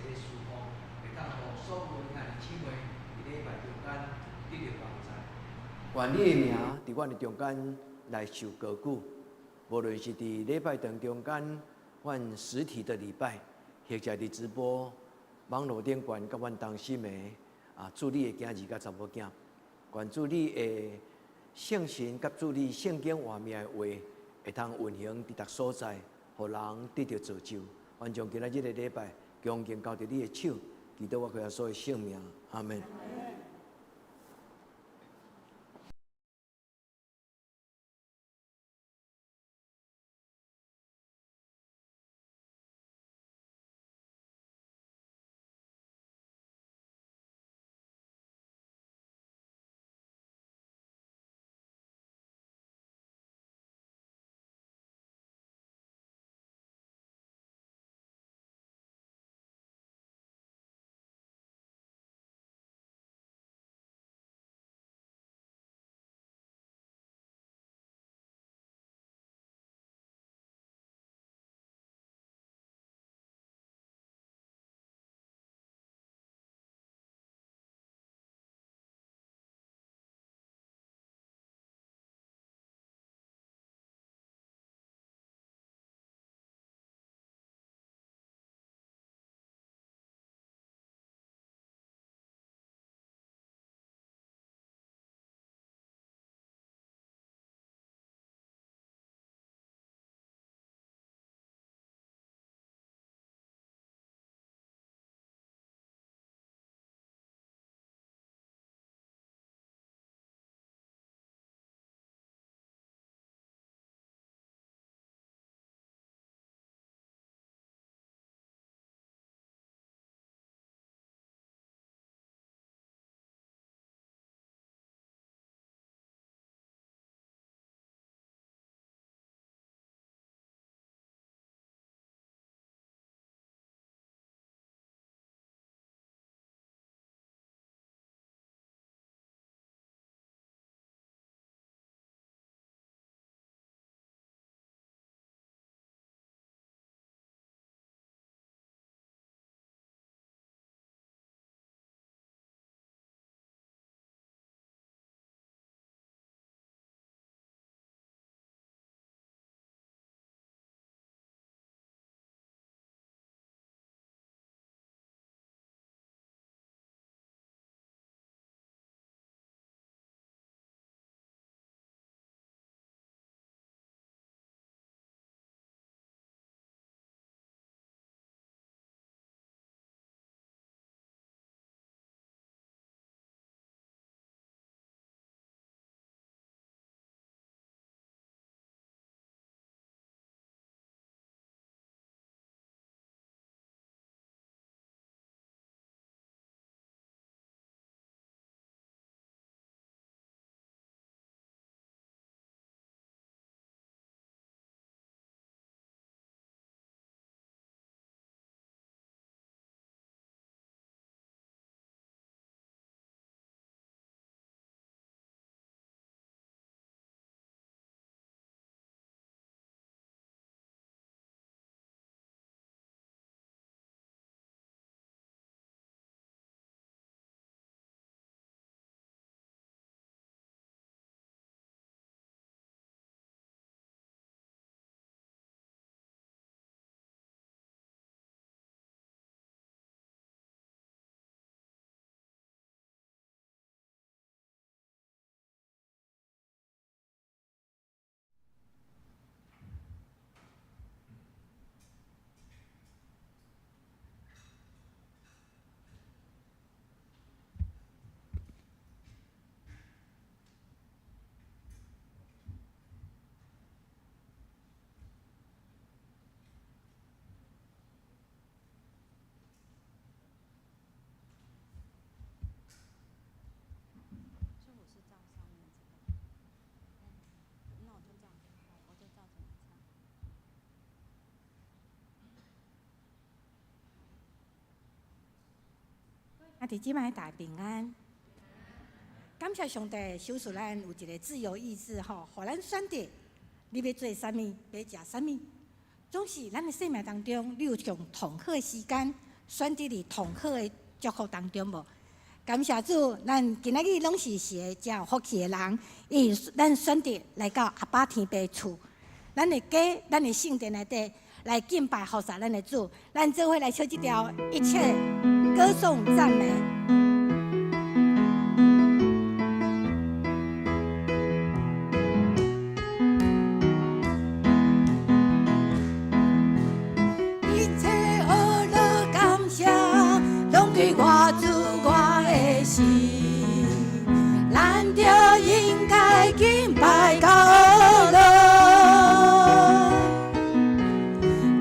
要释放，会当互所有的兄弟姊妹伫礼拜中间得到帮助。愿你的名伫阮的中间来受高举，无论是伫礼拜堂中间，阮实体的礼拜，或者伫直播网络顶悬甲阮同心的主你的囝儿甲查某囝，愿主你的圣神甲主你圣经话命的话，会通运行伫逐所在，互人得到造就。愿将今仔日的礼拜恭敬交伫你的手，祈祷我耶稣的圣名，阿门。弟姊妹大平安，感谢上帝赏赐咱有一个自由意志吼，互咱选择你要做啥物，要食啥物。总是咱的生命当中，你有上同好的时间，选伫伫同好的祝福当中无？感谢主，咱今仔日拢是个真有福气的人，因为咱选择来到阿爸天父厝，咱的家，咱的圣殿内底来敬拜服侍咱的主，咱做伙来唱这条一切歌颂赞美。我主我的事，咱就应该敬拜到了。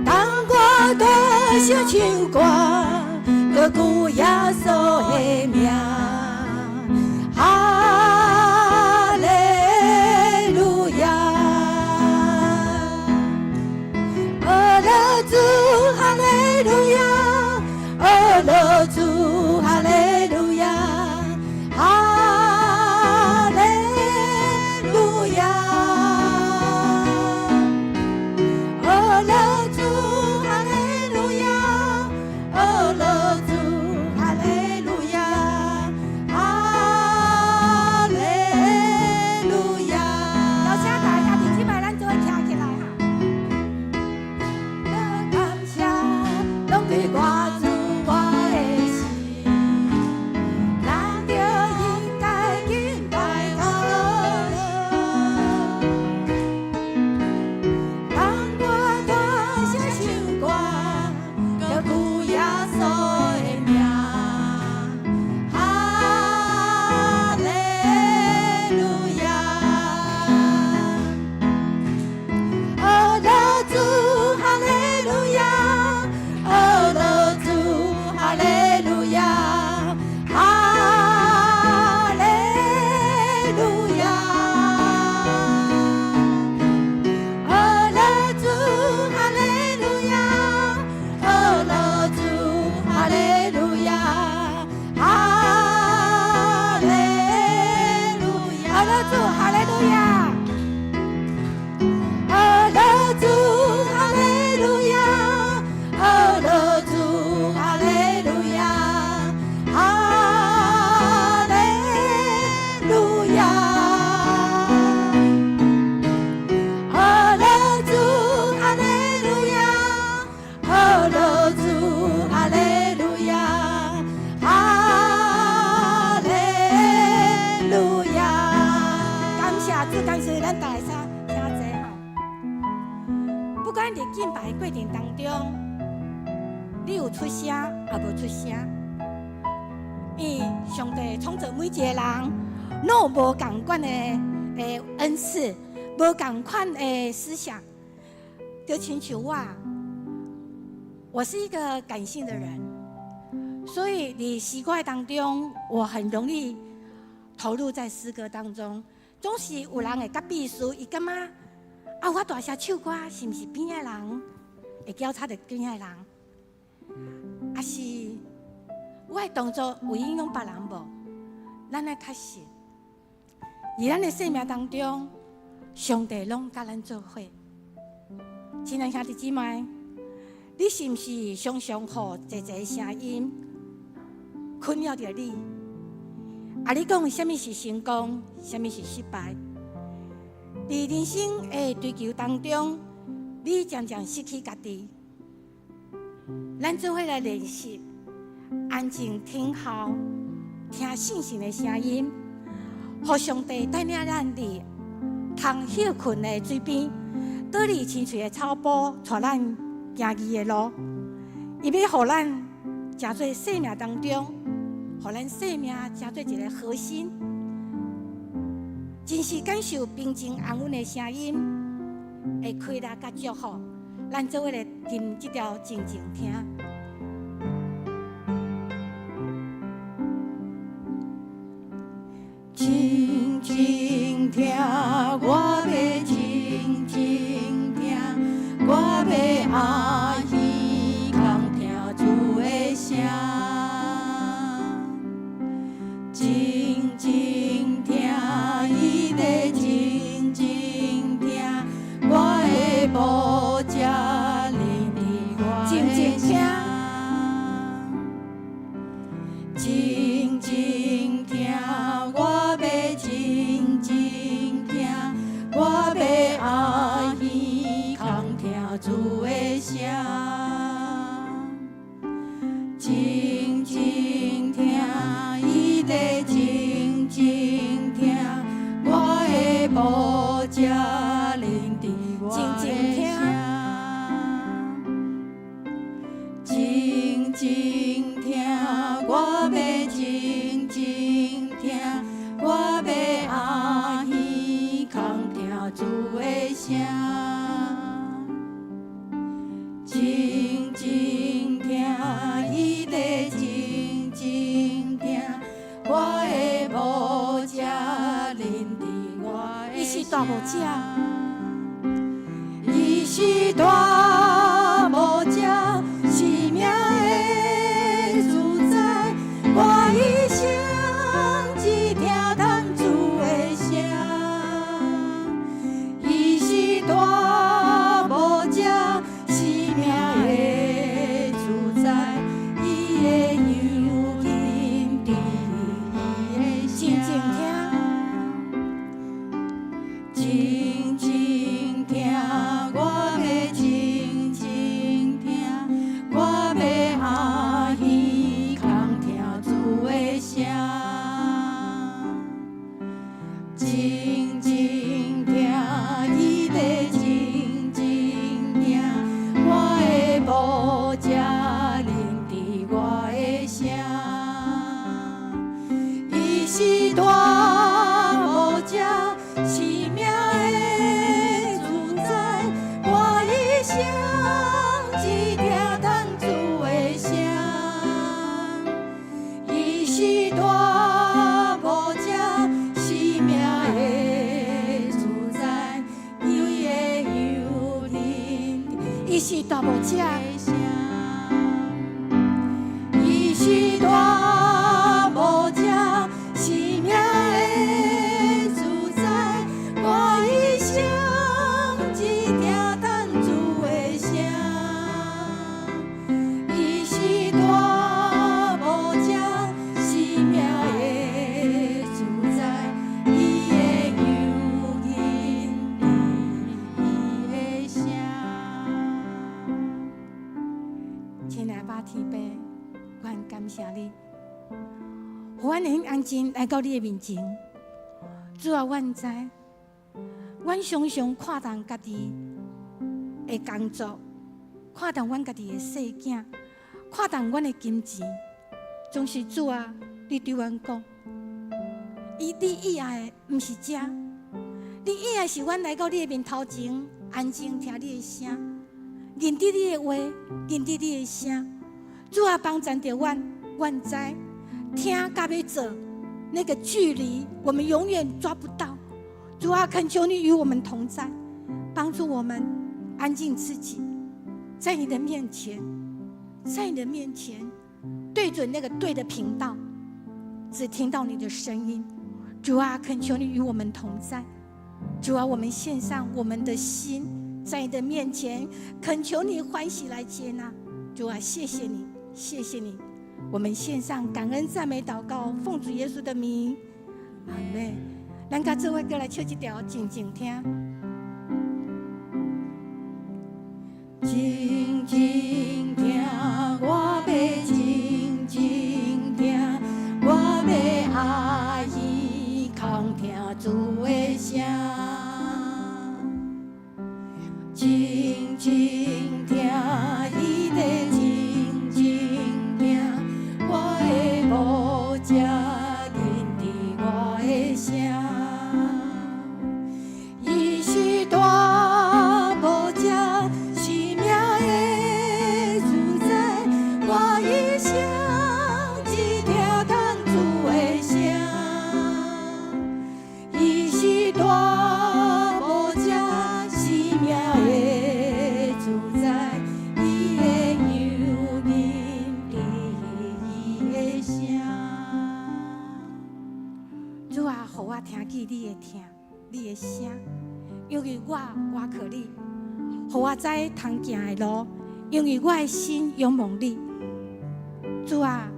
当我大声唱歌，高举耶稣的名，哈利路亚，阿拉主哈利路亚。阿拉主，哈利路亚，哈利路亚。阿拉主，哈利路亚，阿拉主，哈利路亚，哈利路亚。老师大家弟兄们，咱做伙站起来哈！感谢，拢对我。敬拜过程当中，你有出声也无出声，因为上帝创造每一个人，拢有无同款的恩赐，无同款的思想。就亲像我是一个感性的人，所以在诗歌当中，我很容易投入在诗歌当中。总是有人会甲秘书，伊感觉啊，我大声唱歌，是毋是边个人会交叉着边个人？啊是，我的动作有影响别人无？咱来确实，在咱的生命当中，上帝拢甲咱做伙。亲爱兄弟姊妹，你是毋是常常互一个声音困扰着你？啊，你讲什么是成功，什么是失败？在人生的追求当中，你渐渐失去家己。咱做伙来练习，安静听候，听信心的声音，互上帝带领咱伫通休困的水边，倒立青翠的草坡，带咱行义的路。伊要互咱成做生命当中，互咱生命成做一个核心。真是感受平静安稳的声音，会快乐甲祝福。咱做伙来听这条静静听。静静听，我要静静听，我要欢喜空听主的声。静静听，伊在静静听，我的保证领你我的声。静静听，我要静静听，我要阿耳空听主的声。静静听，伊在静静听，我的母者临伫我的声。静静听，我要静静听，我要阿耳空听主的声。静静听，伊在静静听，我的母者临伫我的声。伊是大母者，伊是大母者。生命的主宰，我一生只听咱主的声。伊是大母者，生命的主宰，伊的幽灵伫伊的声。静静听，我要静静听。我要阿耳空听主的声，静静听，伊在静静听，我的母者临伫我的声。伊是大母者，生命的主宰，我一生只听。是大母者，生命的主宰，伊的幽灵。伊是大母者，伊是大母者，生命的主宰，我一生只听咱主的声。伊是大母者。生命的主宰，伊的幽灵伫伊的声。亲爱的天父，我很感谢你，互阮能安静来到你的面前。主啊，阮知，阮常常看重家己的工作，看重阮家己的细囝，看重阮的金钱。总是主啊，你对阮讲，你以爱的不是这，你以爱是阮来到你的面头前，安静听你的声，认得你的话，认得你的声。主啊，帮助着阮，阮知听甲要做那个距离，我们永远抓不到。主啊，恳求你与我们同在，帮助我们安静自己，在你的面前，在你的面前。对准那个对的频道，只听到你的声音。主啊，恳求你与我们同在。主啊，我们献上我们的心，在你的面前，恳求你欢喜来接纳。主啊，谢谢你，谢谢你。我们献上感恩赞美祷告，奉主耶稣的名，阿们。咱甲这位歌来唱一条，静静听。静静听，我要静静听，我要阿耳空听主的声。静静听，伊在静静听，我的母者认得我的声。伊是大母者。我一生只听咱主的声，伊是大母者，生命的主宰，伊的幽灵伫伊的声。主啊，互我听见你的听，你的声，因为我靠你，互我知通行的路，因为我的心仰望你。主啊，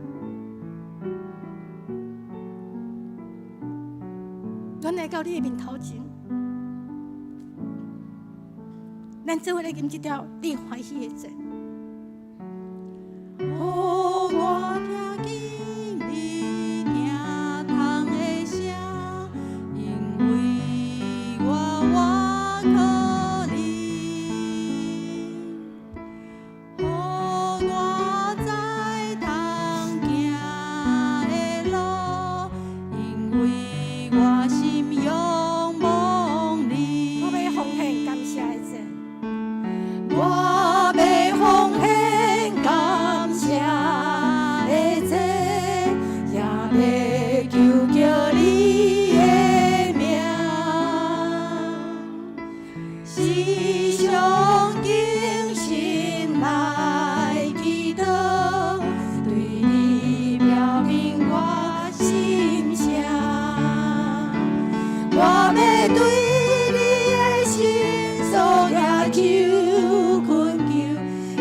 阮来到你的面头前，咱做伙来吟这条你欢喜的歌。哦，我听见你行窗的声，因为我可怜。哦，我知通行的路，因为我心仰望你。我要奉献感谢的歌。我要奉献感谢的这，也要求叫你的名，时常谨慎来祈祷，对你表明我心声。我要对你的心所野求困求，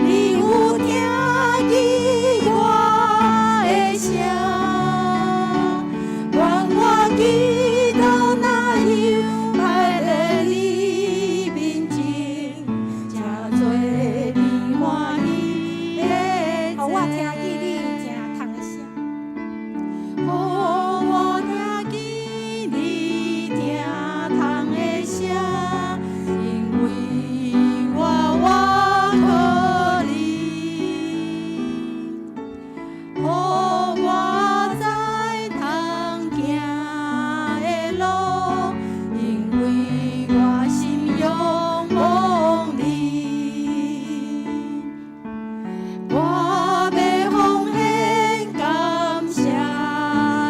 你有听见我的声？愿我祈祷那样摆在你面前，正做你欢喜的互我听见你正痛的声。哦，我听见你疼痛的声，因为我可怜。哦，我知通行的路，因为我心仰望你。我要奉献感谢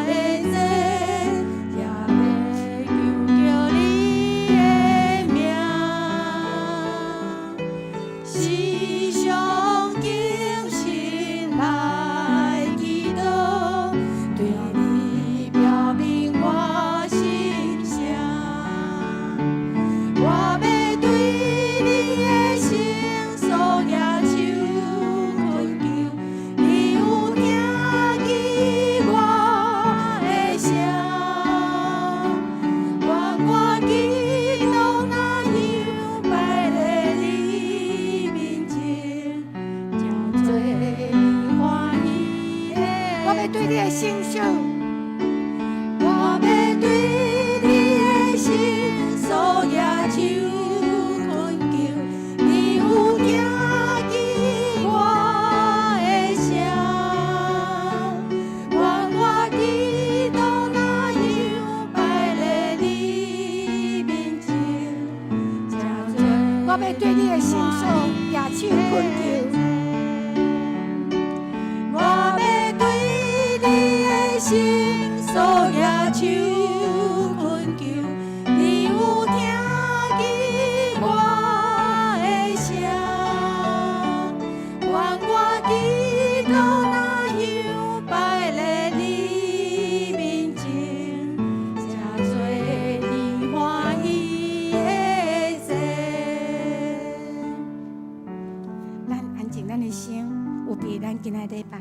的这，也要求叫你的名，时常谨慎来祈祷，对你表明我心声。我要对你的心所野求困求，你有听见我的声？愿我祈祷那样摆在你面前，正做你欢喜的。我要对你的心想，我要对你的心所野求困求，你有听见我的声？愿我祈祷那样摆在你面前，正做我要对你的心所野手困求。我要对你的心所野求困求，你有听见我的声？愿我祈祷那样摆在你面前，正做你欢喜的这。咱安静咱的心，有比咱今仔礼拜。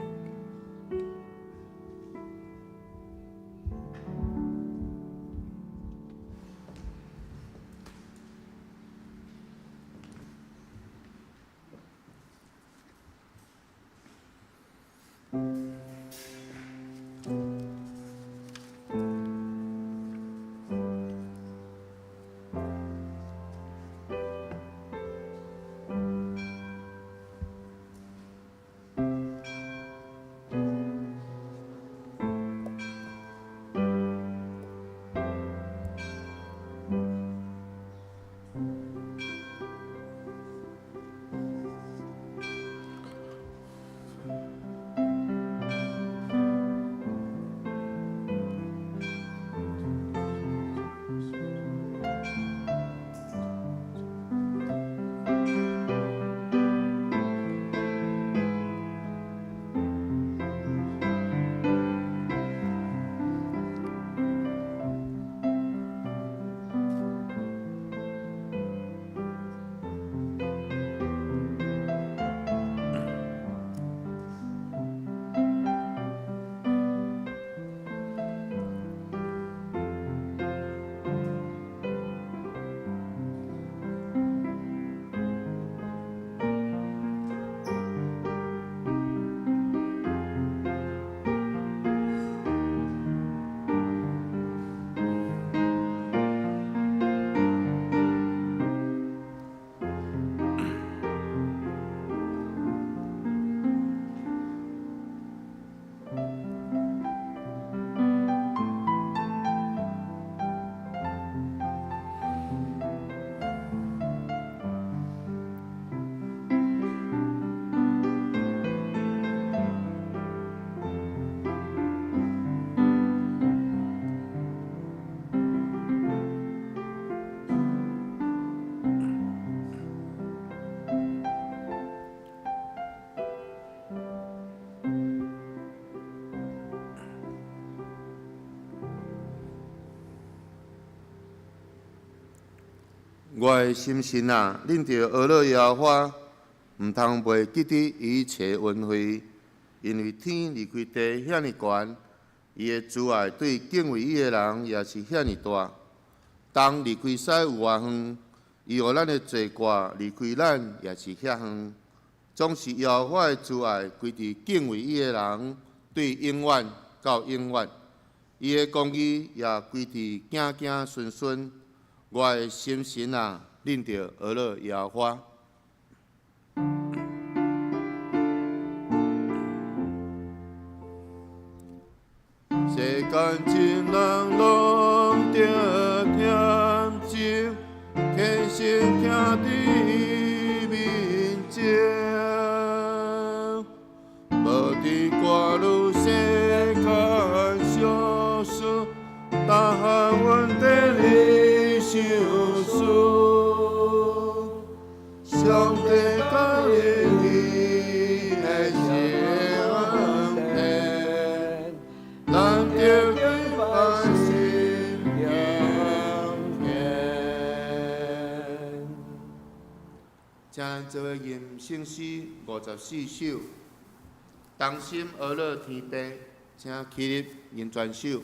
我的心神啊，恁着学乐耶和华，毋通袂记得一切恩惠，因为天离开地遐尼悬，伊的慈爱对敬畏伊的人也是遐尼大。当离开西有偌远，伊互咱的罪过离开咱也是遐远。总是耶和华的慈爱归伫敬畏伊的人，对永远到永远。伊的公义也归伫子子孙孙。我的心神啊，恁着学乐耶和华。世间真人拢着添情，天生兄弟面前，无伫歌路世间小事，但愿阮地里相思。上帝感应伊的恩典，咱着去百姓仰见。请咱做个吟圣诗54首，同心学乐天父，请起立吟全首。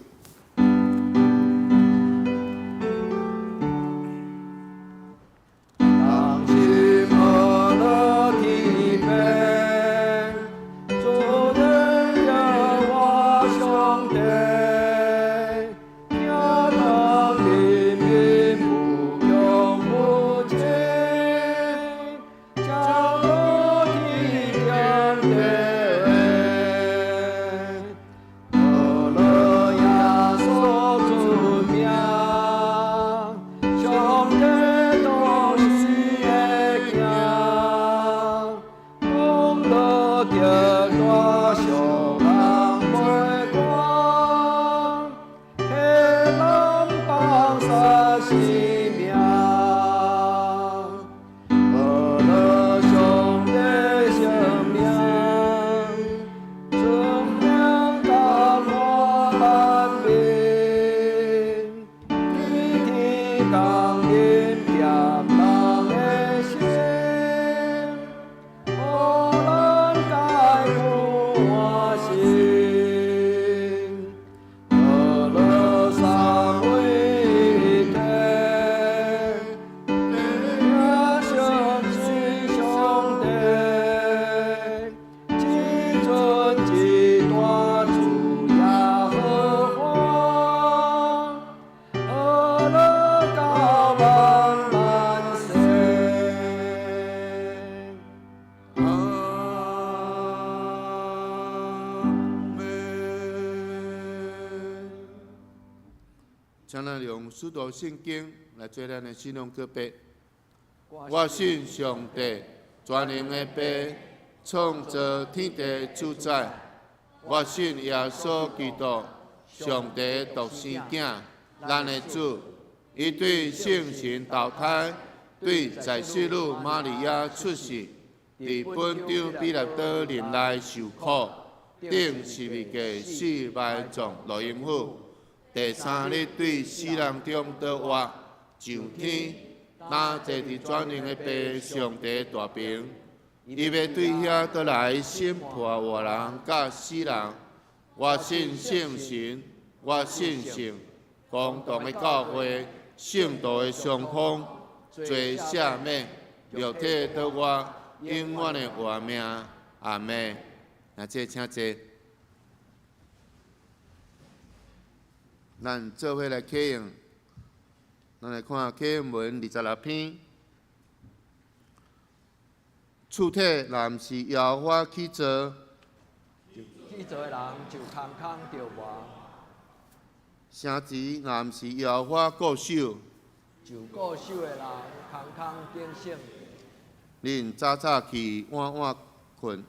请咱用许多圣经来做咱的信仰告白。我信上帝，全能的父，创造天地主宰。我信耶稣基督，上帝独生子，咱的主。伊对圣神投胎，对在世女玛利亚出世，伫本场比拉多林内受苦，顶十字架死埋葬落阴府。第三日对死人中倒活，上天，那坐伫全能的父上帝大屏，伊要对遐倒来审判活人甲死人。我信圣神，我信圣，公同的教会，圣道的上空，罪赦免，肉体倒活，永远的活命。阿门。那这请坐。咱做伙来启用，咱来看启用文26篇。厝体若毋是耶和华去做，去做的人就空空着活；城池若毋是耶和华固守，就固守的人空空警醒。恁早早起，晚晚困，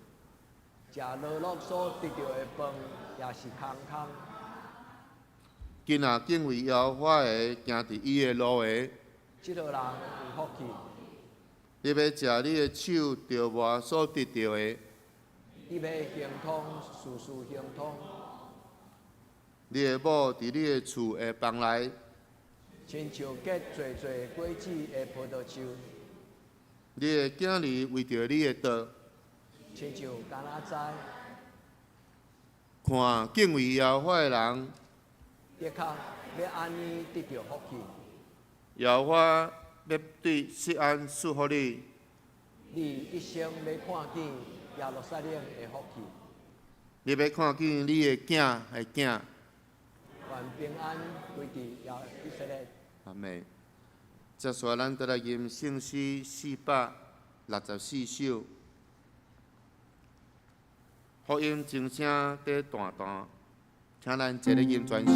食落落所得到的饭也是空空。今仔敬畏耶和华的，行伫伊的路的，即个人有福气。你要食你的手着磨所得到的，你要行通，事事行通。你的某伫你的厝的房内，亲像结最最果子的葡萄树，你的囝儿为着你的道，亲像橄榄栽，看敬畏耶和华的人，的确要安尼得到福气。耶和华要对锡安赐福你，你一生要看见耶路撒冷的福气，你要看见你的囝的囝。愿平安归伫耶以色列。阿妹，接下来咱再来吟圣诗464首，福音真声第段段，请咱一个吟全首。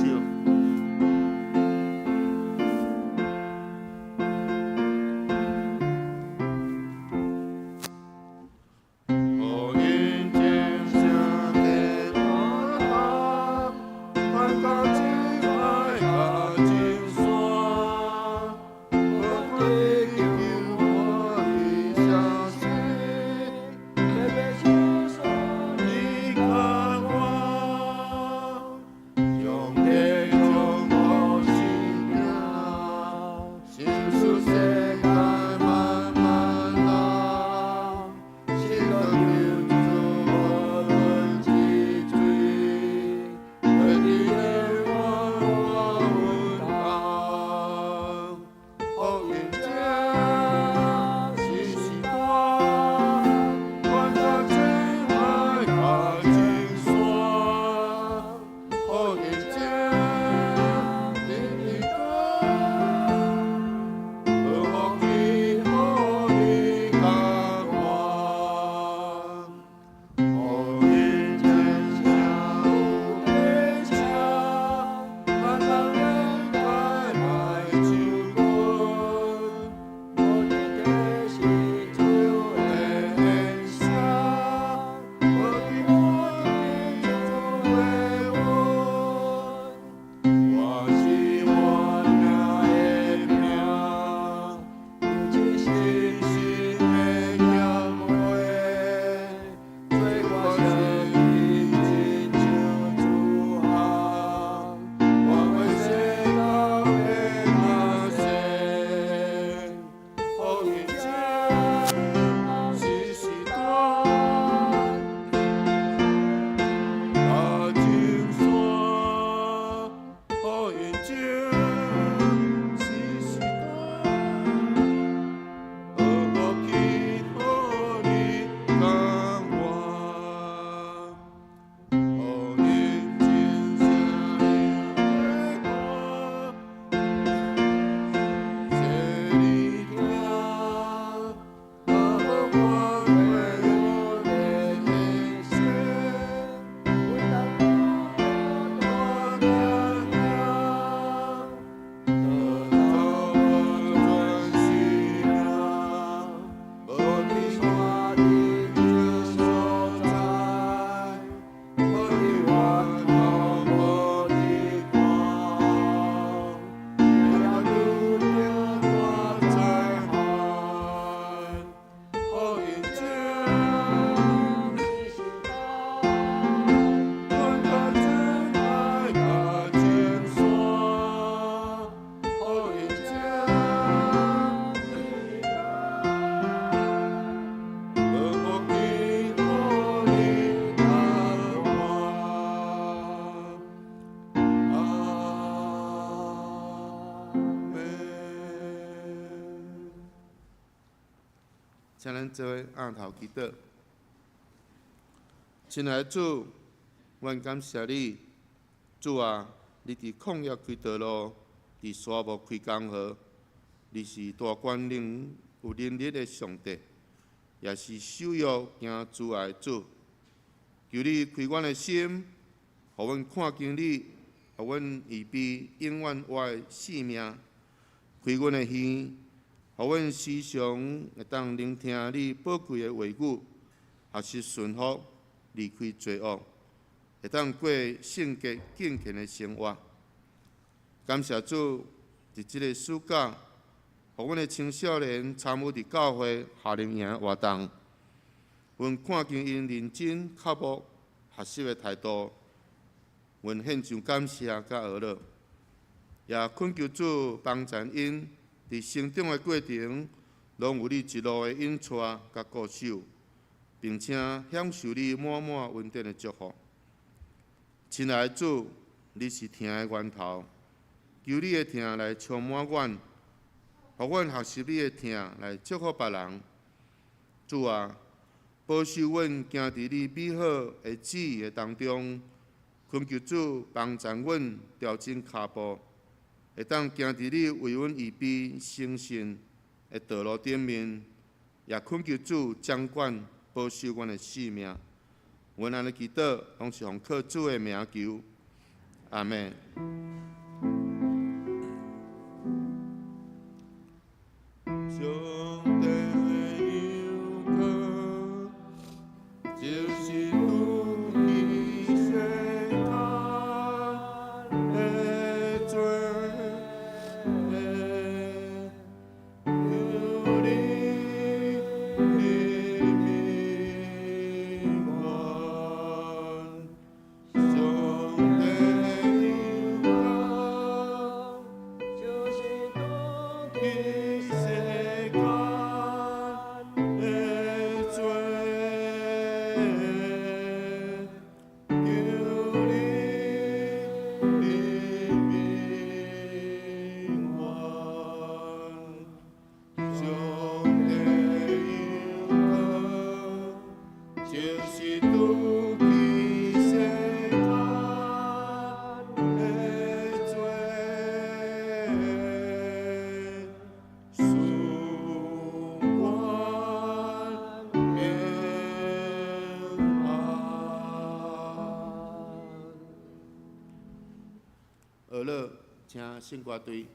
请咱做伙昂头祈祷。亲爱的主，阮感谢你，主啊，你伫旷野开道路，伫沙漠开江河，你是大权能有能力的上帝，也是守约行慈爱的主。求你开阮的心，互阮看见你，互阮预备永远活的性命，开阮的耳。互阮时常会当聆听你宝贵的话语，学习顺服，离开罪恶，会当过圣洁敬虔的生活。感谢主，伫即个暑假，互阮的青少年参与伫教会夏令营活动，阮看见因认真刻薄学习的态度，阮献上感谢甲学乐，也恳求主帮助因伫成长的过程，拢有你一路的引带甲固守，并且享受你满满恩典的祝福。亲爱的主，你是疼的源头，求你的疼来充满阮，互阮学习你的疼来祝福别人。主啊，保守阮行伫你美好的旨意的当中，恳求主帮助阮调整脚步，会当行伫你为阮预备诚信的道路顶面，也恳求主掌管保守阮的性命。阮安尼祈祷，拢是奉靠主的名求，阿门。上帝的yêu cầu，就是拄起世間的罪，求你的名願。上帝的yêu cầu，就是拄起世間的罪，求你的名願。上帝的yêu cầu，就是拄起世間的罪，恕我平安。学乐，请圣歌队。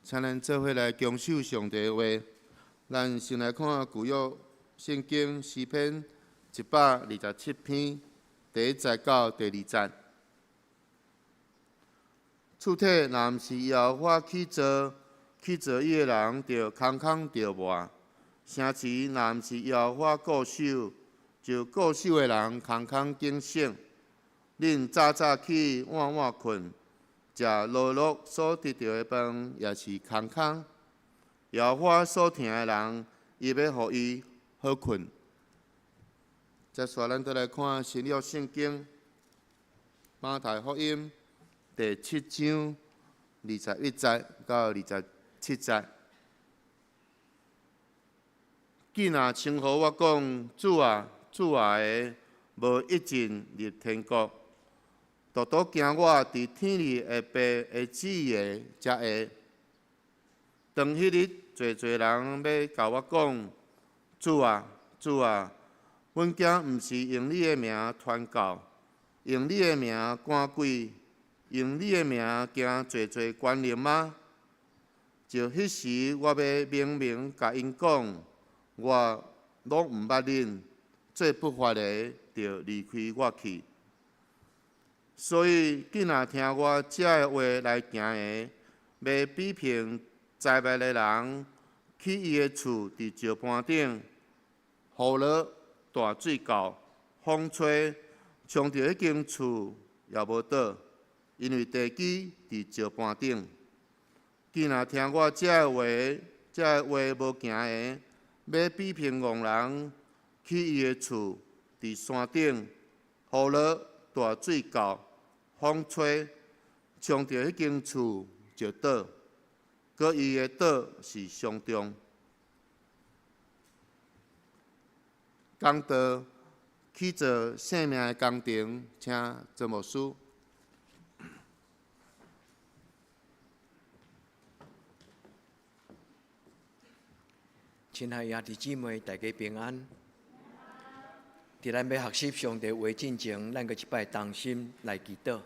请咱做伙来恭守上帝的话。咱先来看旧约圣经诗篇127篇第1节到第2节。厝体若毋是耶和华去造，去造伊的人就空空着磨；城市若毋是耶和华固守，就固守的人空空警醒。恁早早起，晚晚困，食劳碌所得到的饭也是空空。耶和华所疼的人，伊要互伊好困。接下咱再来看新约圣经马太福音第7章21节到27节。既若称呼我讲主啊主啊的，无一进入天国，独独惊我伫天里的爸的旨意的才会。当迄日，侪侪人要甲我讲：主啊，主啊，阮惊毋是用你的名传教，用你的名赶鬼，用你的名行侪侪权能吗？就迄时，我要明明甲因讲，我拢毋捌恁，做不法的，就离开我去。所以，既若听我这的话来行的，要比评在外的人去伊的厝，伫石盘顶，雨落大水沟，风吹，冲着迄间厝也无倒，因为地基伫石盘顶。既若听我这的话无行的，要比评戆人去伊的厝，伫山顶，雨落大水沟，风吹，冲着迄间厝就倒。搁伊的倒是上重。讲道去做生命的工程，请做牧师。亲爱的兄弟姊妹，大家平安。伫咱要学习上帝话之前，咱搁一摆同心来祈祷。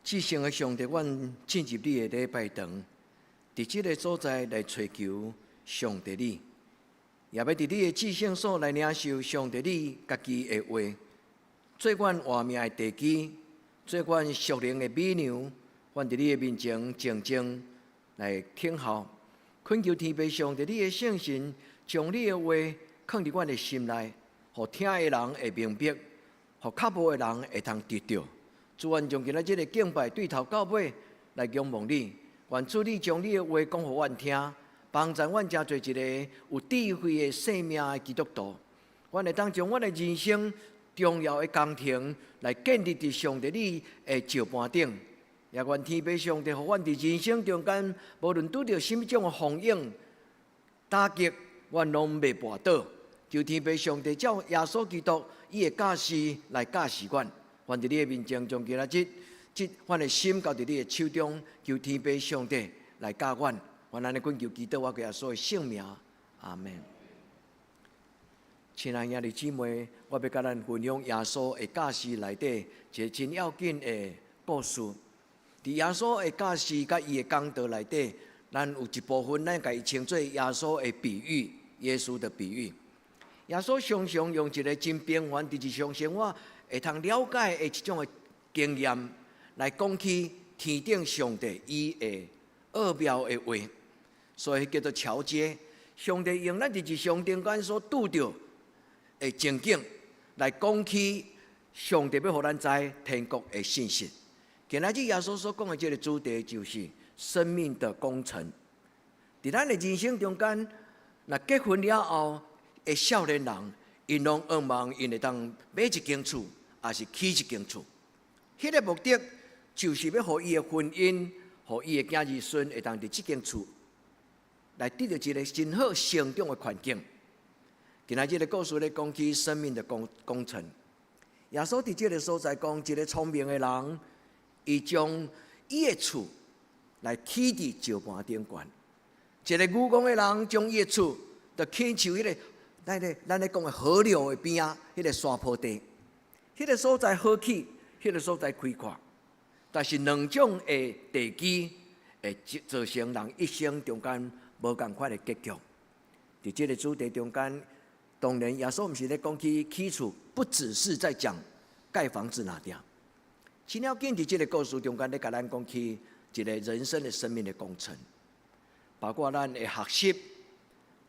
至圣的上帝，阮进入你的礼拜堂，伫即个所在来寻求上帝你，也要伫你的至圣所来领受上帝你家己的话，做阮活命的地基，做阮属灵的美娘。阮伫你的面前静静来听候，恳求天父上帝你的圣神，将你的话放伫阮的心内，互听的人会明白，互较无的人会通得到。主，愿将今仔日个敬拜对头到尾来仰望你，愿主你将你的话讲互阮听，帮助阮真做一个有智慧的生命的基督徒。阮会当将阮的人生重要的工程来建立伫上帝你的石盘顶，也愿天父上帝互阮伫人生中间，无论拄着什么种的风影打击，阮拢袂跋倒。求天父上帝照耶稣基督伊的教示来教示阮。愿伫你的面前，将今仔日阮的心交伫你的手中，求天父上帝来教阮。愿安尼恳求祈祷，我给耶稣的圣名，阿门。亲爱的兄弟姊妹，我要甲咱分享耶稣的教示内底一个真要紧的故事。伫耶稣的教示甲伊的讲道内底，咱有一部分咱甲伊称作耶稣的比喻，耶稣的比喻。耶稣常常用一个真平凡伫日常生活会通了解的一种的经验，来讲起天顶上帝伊的奥妙的话，所以叫做桥接。上帝用咱伫日常中间所拄着的情景，来讲起上帝要互咱知天国的信息。今仔日耶稣所讲的这个主题就是生命的工程。伫咱的人生中间，若结婚了后的少年人，因拢渴望因会当买一间厝，也是起一间厝。迄个目的就是要互伊的婚姻，互伊的囝儿孙会当伫即间厝来得到一个真好成长的环境。今仔日的故事咧讲起生命的工程。耶稣伫即个所在讲，一个聪明的人，伊将伊的厝来起伫石盘顶悬；一个愚公的人，将伊的厝就起像迄个咱咧讲的河流的边啊，迄个山坡地，迄个所在好起，迄个所在开阔。但是两种的地基会造成人一生中间无共款的结局。伫这个主题中间，当然耶稣毋是咧讲起厝，不只是在讲盖房子那点。真要紧伫这个故事中间咧，甲咱讲起一个人生的生命的工程，包括咱的学习、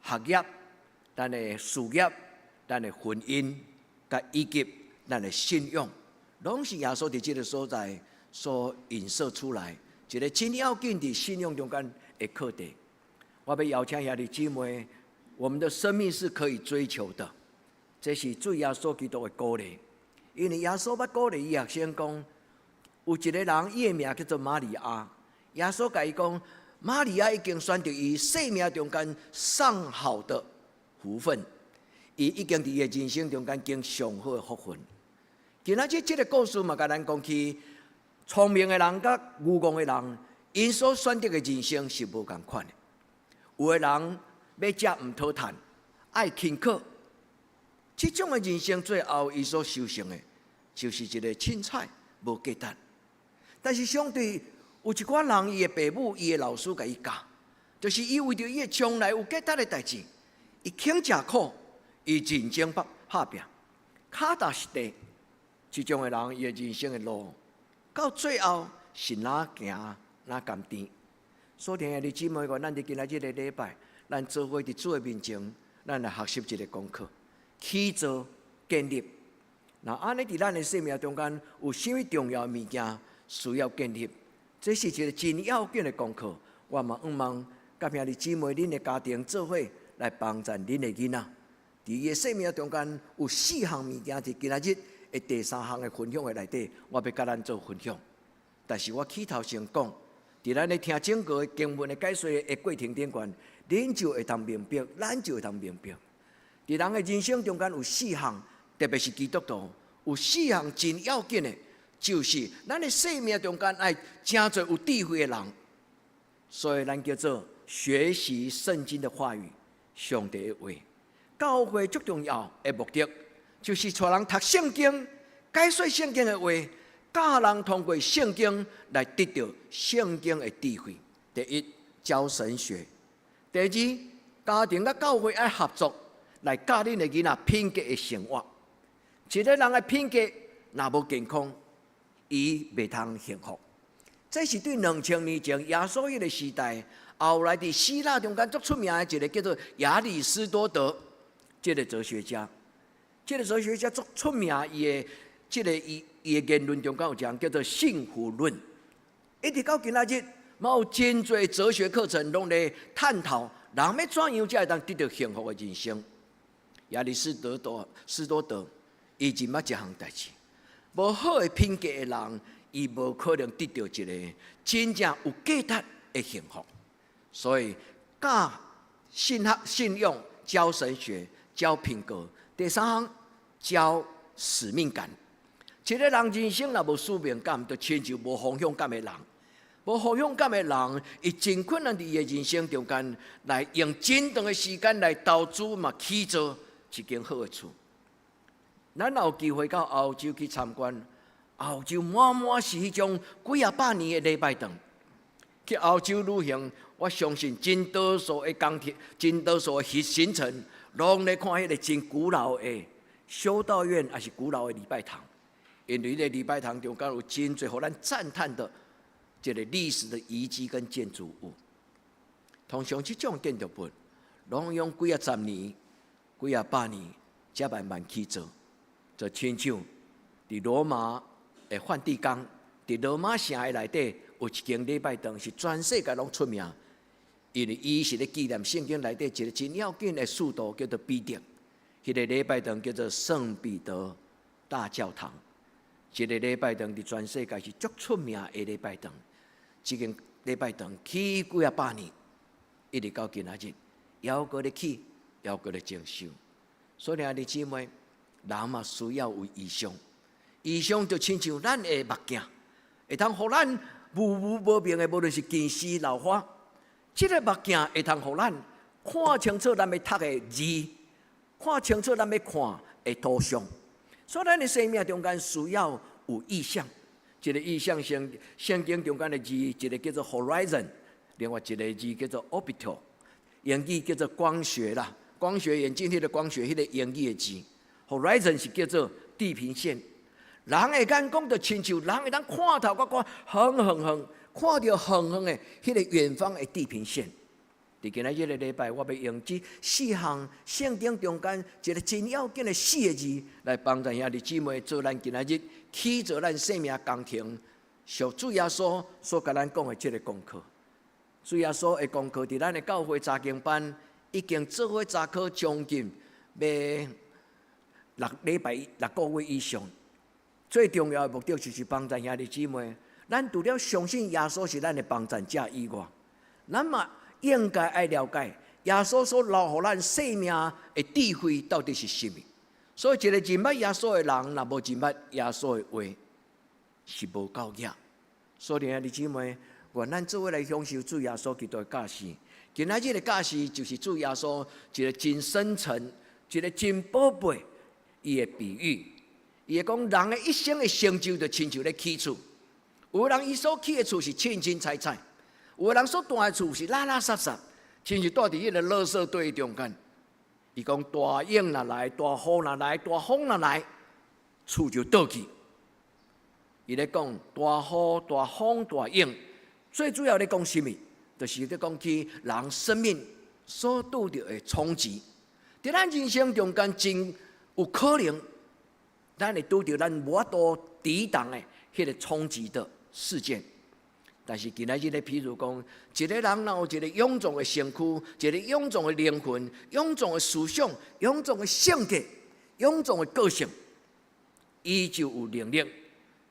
学业、咱的事业、咱的婚姻，甲以及咱的信仰，拢是耶稣伫这个所在所映射出来一个真要紧伫信仰中间的课题。我要邀请兄弟姊妹，我们的生命是可以追求的，这是主耶稣基督的鼓励。因为耶稣捌鼓励伊学生讲，有一个人，伊的名叫做玛利亚。耶稣甲伊讲，玛利亚已经选择伊生命中间上好的福分，伊已经伫伊的人生中间经上好的福分。今仔日这个故事嘛，甲咱讲起，聪明的人甲愚戆的人，因所选择的人生是无共款的。有的人要食毋讨趁，爱勤苦，这种的人生最后伊所修成的，就是一个凊彩无价值。但是相对有一寡人，伊的父母、伊的老师甲伊教，就是伊为着伊的将来有价值的代志，伊肯吃苦，伊认真拍拼，脚踏实地。这种的人，伊的人生的路，到最后是哪行哪甘甜。所以，兄弟姊妹，咱伫今仔日的礼拜，咱做伙伫主的面前，咱来学习一个功课，起造建立。那安尼伫咱的生命中间，有啥物重要物件需要建立？这是一个真要紧的功课。我嘛望甲兄弟姊妹，恁的家庭做伙来帮助恁的囡仔。伫伊的生命中间，有4项物件，伫今仔日的第3项的分享的内底，我要甲咱做分享。但是我起头先讲。伫咱咧听整个经文的解说的过程顶悬，恁就会通明白，咱就会通明白。伫人的人生中间有4项，特别是基督徒有4项真要紧的，就是咱的生命中间爱真侪有智慧的人。所以咱叫做学习圣经的话语，上帝的话。教会最重要的目的，就是带人读圣经，解说圣经的话。教人通过圣经来得到圣经的智慧。第一，教神学；第二，家庭甲教会爱合作来教恁的囡仔品格的生活。一个人的品格若无健康，伊袂通幸福。这是对2000年前耶稣迄个时代，后来伫希腊中间最出名的一个叫做亚里士多德，这个哲学家。这个哲学家最出名，伊的这个伊的言论中间有讲叫做幸福论，一直到今仔日，嘛有真侪哲学课程拢咧探讨人要怎样才会当得到幸福的人生。亚里士多德，伊真捌一项代志，无好的品格的人，伊无可能得到一个真正有价值的幸福。所以教信仰、教神学、教品格，第3项教使命感。一个人人生若无使命感，就亲像无方向感的人。无方向感的人，伊真困难伫伊的人生中间，来用真长的时间来投资嘛，起造一间好的厝。咱有机会到欧洲去参观，欧洲满是迄种几啊百年的礼拜堂。去欧洲旅行，我相信真多数的工铁，真多数的行程，拢来看迄个真古老的修道院，还是古老的礼拜堂。因为咧礼拜堂中间有真侪互咱赞叹的这个历史的遗迹跟建筑物。通常这种建筑物，拢用几啊10年、几啊百年才慢慢起造。就亲像伫罗马的梵蒂冈，伫罗马城的内底有一间礼拜堂是全世界拢出名，因为伊是咧纪念圣经内底一个真要紧的使徒叫做彼得，迄个礼拜堂叫做圣彼得大教堂。这个礼拜堂伫全世界是足出名的礼拜堂，这间礼拜堂起几啊百年，一直到今仔日，犹阁咧起，犹阁咧装修。所以兄弟姊妹，人嘛需要有意向，意向就亲像咱的目镜，会通互咱无明的，无论是近视、老花，这个目镜会通互咱看清楚咱要读的字，看清楚咱要看的图像。所以咱的生命中间需要有意向，一个意象圣经中间的字，一个叫做 horizon， 另外一个字叫做 orbital， 英语叫做光学啦，光学眼镜迄个光学，迄个英语的字 ，horizon 是叫做地平线。人会眼讲到亲像，人会当看头甲看远，看到远的迄个远方的地平线。伫今仔日个礼拜，我要用这4项圣经中间一个真要紧的4个字，来帮助兄弟姊妹做咱今仔日起做咱生命工程，属主耶稣所甲咱讲的这个功课。主耶稣的功课，伫咱的教会查经班已经做伙查考将近要6个月以上。最重要的目的就是帮助兄弟姊妹，咱除了相信耶稣是咱的帮助者以外，咱嘛应该爱了解耶稣所留予咱生命的智慧到底是甚么。所以，一个认捌耶稣的人，若无认捌耶稣的话，是无够格。所以，兄弟姊妹，愿咱做伙来享受主耶稣基督的教示。今仔日的教示就是主耶稣一个真深沉、一个真宝贝伊的比喻。伊会讲，人的一生的成就，就亲像咧起厝。有人伊所起的厝是清清彩彩，有人所住的厝是拉拉杂杂，亲像住伫迄个垃圾堆中间。伊讲，大影若来，大雨若来，大风若来，厝就倒去。伊咧讲，大雨、大风、大影，最主要咧讲什么？就是咧讲起人生命所拄着的冲击。伫咱人生中间，真有可能。咱会拄着咱无法度抵挡的迄个冲击的事件，但是今仔日咧，譬如讲，一个人若有一个臃肿的身躯，一个臃肿的灵魂，臃肿的思想，臃肿的性格，臃肿的个性，伊就有能力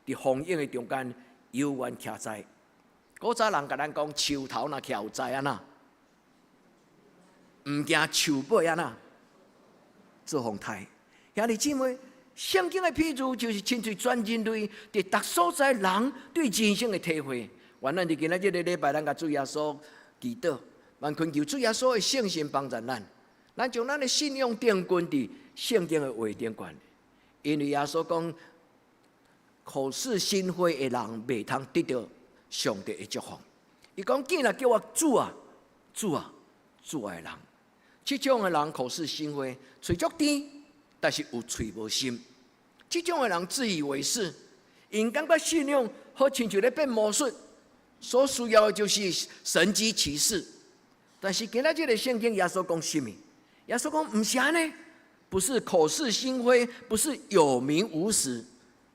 伫风影的中间悠然徛在。古早人甲咱讲，树头若徛有在安那，毋惊树尾安那，做风台。兄弟姊妹。圣经的譬如就是亲像全人类伫各所在人对人生的体会。愿咱伫今仔日的礼拜，咱甲主耶稣祈祷，万恳求主耶稣的圣神帮助咱。咱将咱的信仰定根伫圣经的话顶悬，因为耶稣讲，口是心非的人，袂通得到上帝的祝福。伊讲，竟然叫我主啊，主啊，主的人，这种的人口是心非，嘴足甜。但是有嘴无心，这种的人自以为是，因感觉信仰好亲像咧变魔术，所需要的就是神迹奇事。但是今仔日的圣经耶稣讲什么？耶稣讲不是安尼，不是口是心非，不是有名无实，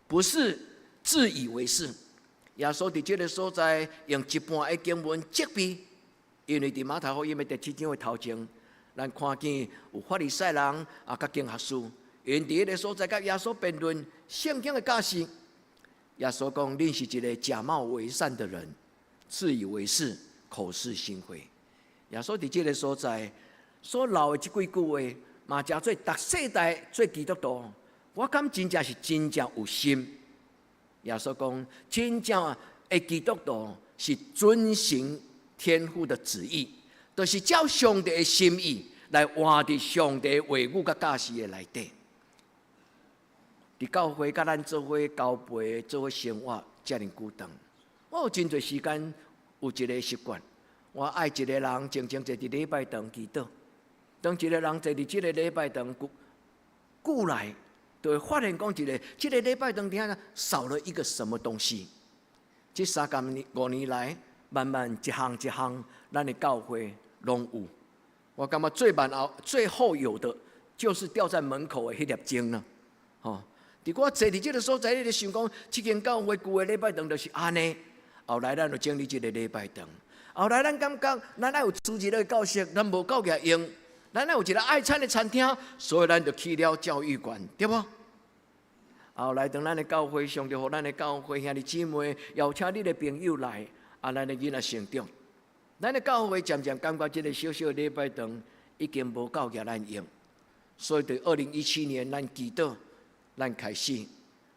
不是自以为是。耶稣伫这个所在用一半的经文责备，因为伫马太福音的第7章的头前。咱看见有法利赛人啊，甲经学士，因伫迄个所在甲耶稣辩论圣经的教示。耶稣讲：恁是一个假冒为善的人，自以为是，口是心非。耶稣伫这个所在所留的这几句话，嘛诚做逐世代做基督徒，我感真正是真正有心。耶稣讲：真正的基督徒是遵行天父的旨意。就是照上帝的心意来活伫上帝话语甲教示的内底，伫教会甲咱做伙交陪、做伙生活遮尔久长，我有真侪时间有一个习惯，我爱一个人静静坐伫礼拜堂祈祷。当一个人坐伫即个礼拜堂久来，就会发现讲即个礼拜堂顶少了一个什么东西。这5年来，慢慢一项一项，咱的教会。拢有，我感觉最后有的，就是吊在门口的迄粒钟了。吼，伫我坐伫这个所在，你就想讲，这间教会旧的礼拜堂就是安尼。后来咱就整理这个礼拜堂，后来咱感觉，咱爱有组织的教室，咱无够个用，咱爱有一个爱餐的餐厅，所以咱就去了教育馆，对不？后来当咱的教会，上帝互咱的教会兄弟姊妹邀请你的朋友来，啊，咱的囡仔成长。咱的教会渐渐感觉这个小小的礼拜堂已经无够给咱用，所以在2017年，咱祈祷，咱开始，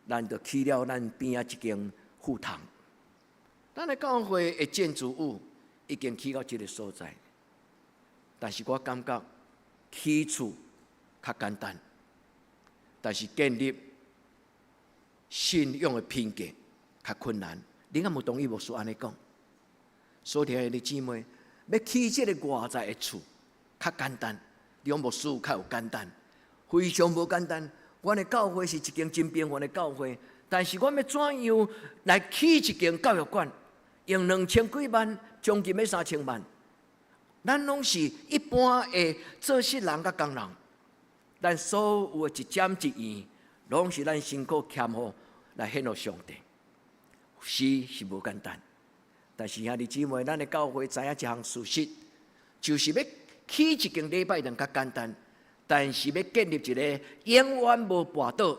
咱就去了咱边啊一间副堂。咱的教会的建筑物已经去到这个所在，但是我感觉起厝较简单，但是建立信仰的品格较困难。你敢无同意牧师安尼讲？所听的弟姊妹，要起这个外在的厝，较简单，你讲牧师较有简单，非常无简单。阮的教会是一间真平凡的教会，但是阮要怎样来起一间教育馆？用2000几万，将近要3000万。咱拢是一般的做事人甲工人，咱所有的一针一圆，拢是咱辛苦欠好来献予上帝。是无简单，但是兄弟姊妹，咱的教会知影一项事实，就是要起一间礼拜堂较简单，但是要建立一个永远无跋倒、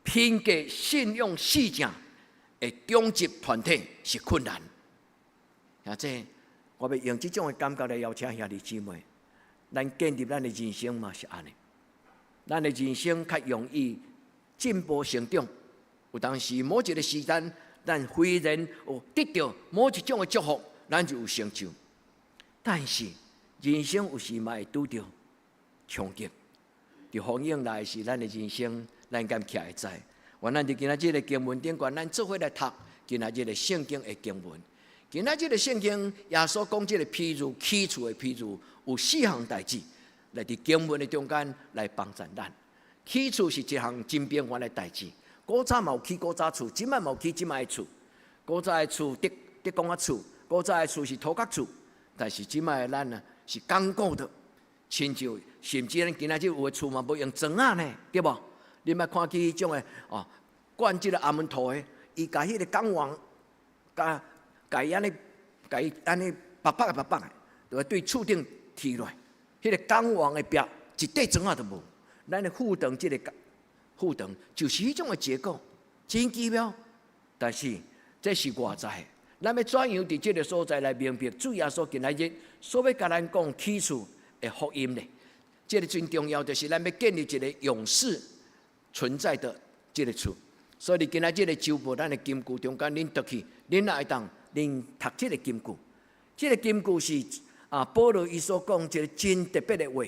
品格、信用、四正的中级团体是困难。或者，我要用这种的感觉来邀请兄弟姊妹，咱建立咱的人生嘛是安尼，咱的人生较容易进步成长。有当时某一个时间，咱虽然有得到某一种的祝福，咱就有成就。但是人生有时嘛会拄到冲击，伫风影来是咱的人生，咱敢徛会知。原咱伫今仔日的经文顶悬，咱做伙来读今仔日的圣经的经文。今仔日的圣经，耶稣讲这个譬喻起厝的譬喻，有4项代志来伫经文的中间来帮助咱。起厝是一项真平凡的代志。古早嘛有起古早厝，即摆嘛有起即摆的厝。古早的厝德公仔厝，古早的厝是土角厝，但是即摆的咱呢是坚固的，亲像甚至咱今仔日有的厝嘛无用砖仔呢，对无？你莫看起迄种的灌即个阿门土的，伊甲迄个钢网，甲伊安尼白白的，就会对厝顶踢落。迄个钢网的壁一块砖仔都无。咱的护墙即个护墙就是迄种的结构，真奇妙。但是这是外在，咱要怎样伫即个所在来明白主耶稣今仔日所要甲咱讲起厝的福音呢？这个最重要就是咱要建立一个永世存在的这个厝。所以今仔日的周报，咱的金句中间，恁读去，恁也会当恁读这个金句。这个金句是保罗伊所讲一个真特别的话，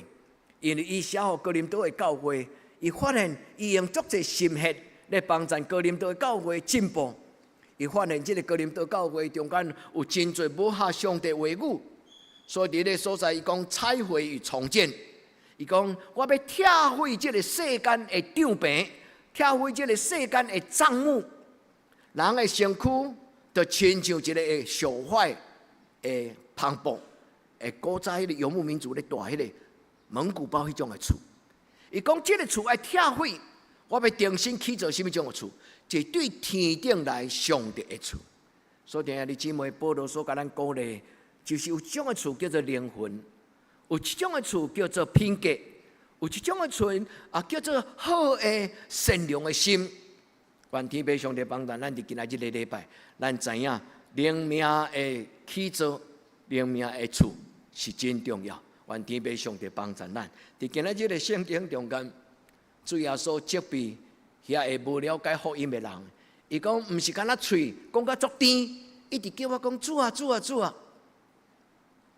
因为伊写予哥林多的教会，伊发现伊用足侪心血来帮助哥林多的教会进步。伊发现这个哥林多教会中间有真侪无合上帝话语，所以伫个所在，伊讲拆毁与重建。伊讲我要拆毁这个世间的长病，拆毁这个世间的账目。人的身躯就亲像一个会朽坏的篷布，古早迄个游牧民族咧住迄个蒙古包迄种的厝。伊讲这个厝要拆毁，我要重新起造什么种的厝？一对天顶来上帝的厝。所以你姊妹，保罗所甲咱鼓励，就是有一种的厝叫做灵魂，有一种的厝叫做品格，有一种的厝叫做好的善良的心。愿天父上帝帮助咱伫今仔日的礼拜，咱知影灵命的起造、灵命的厝是真重要。愿天父上帝帮助咱。伫今仔日的圣经中间，主耶稣责备遐会无了解福音的人，伊讲毋是干那嘴讲甲足甜，一直叫我讲主啊主啊主啊。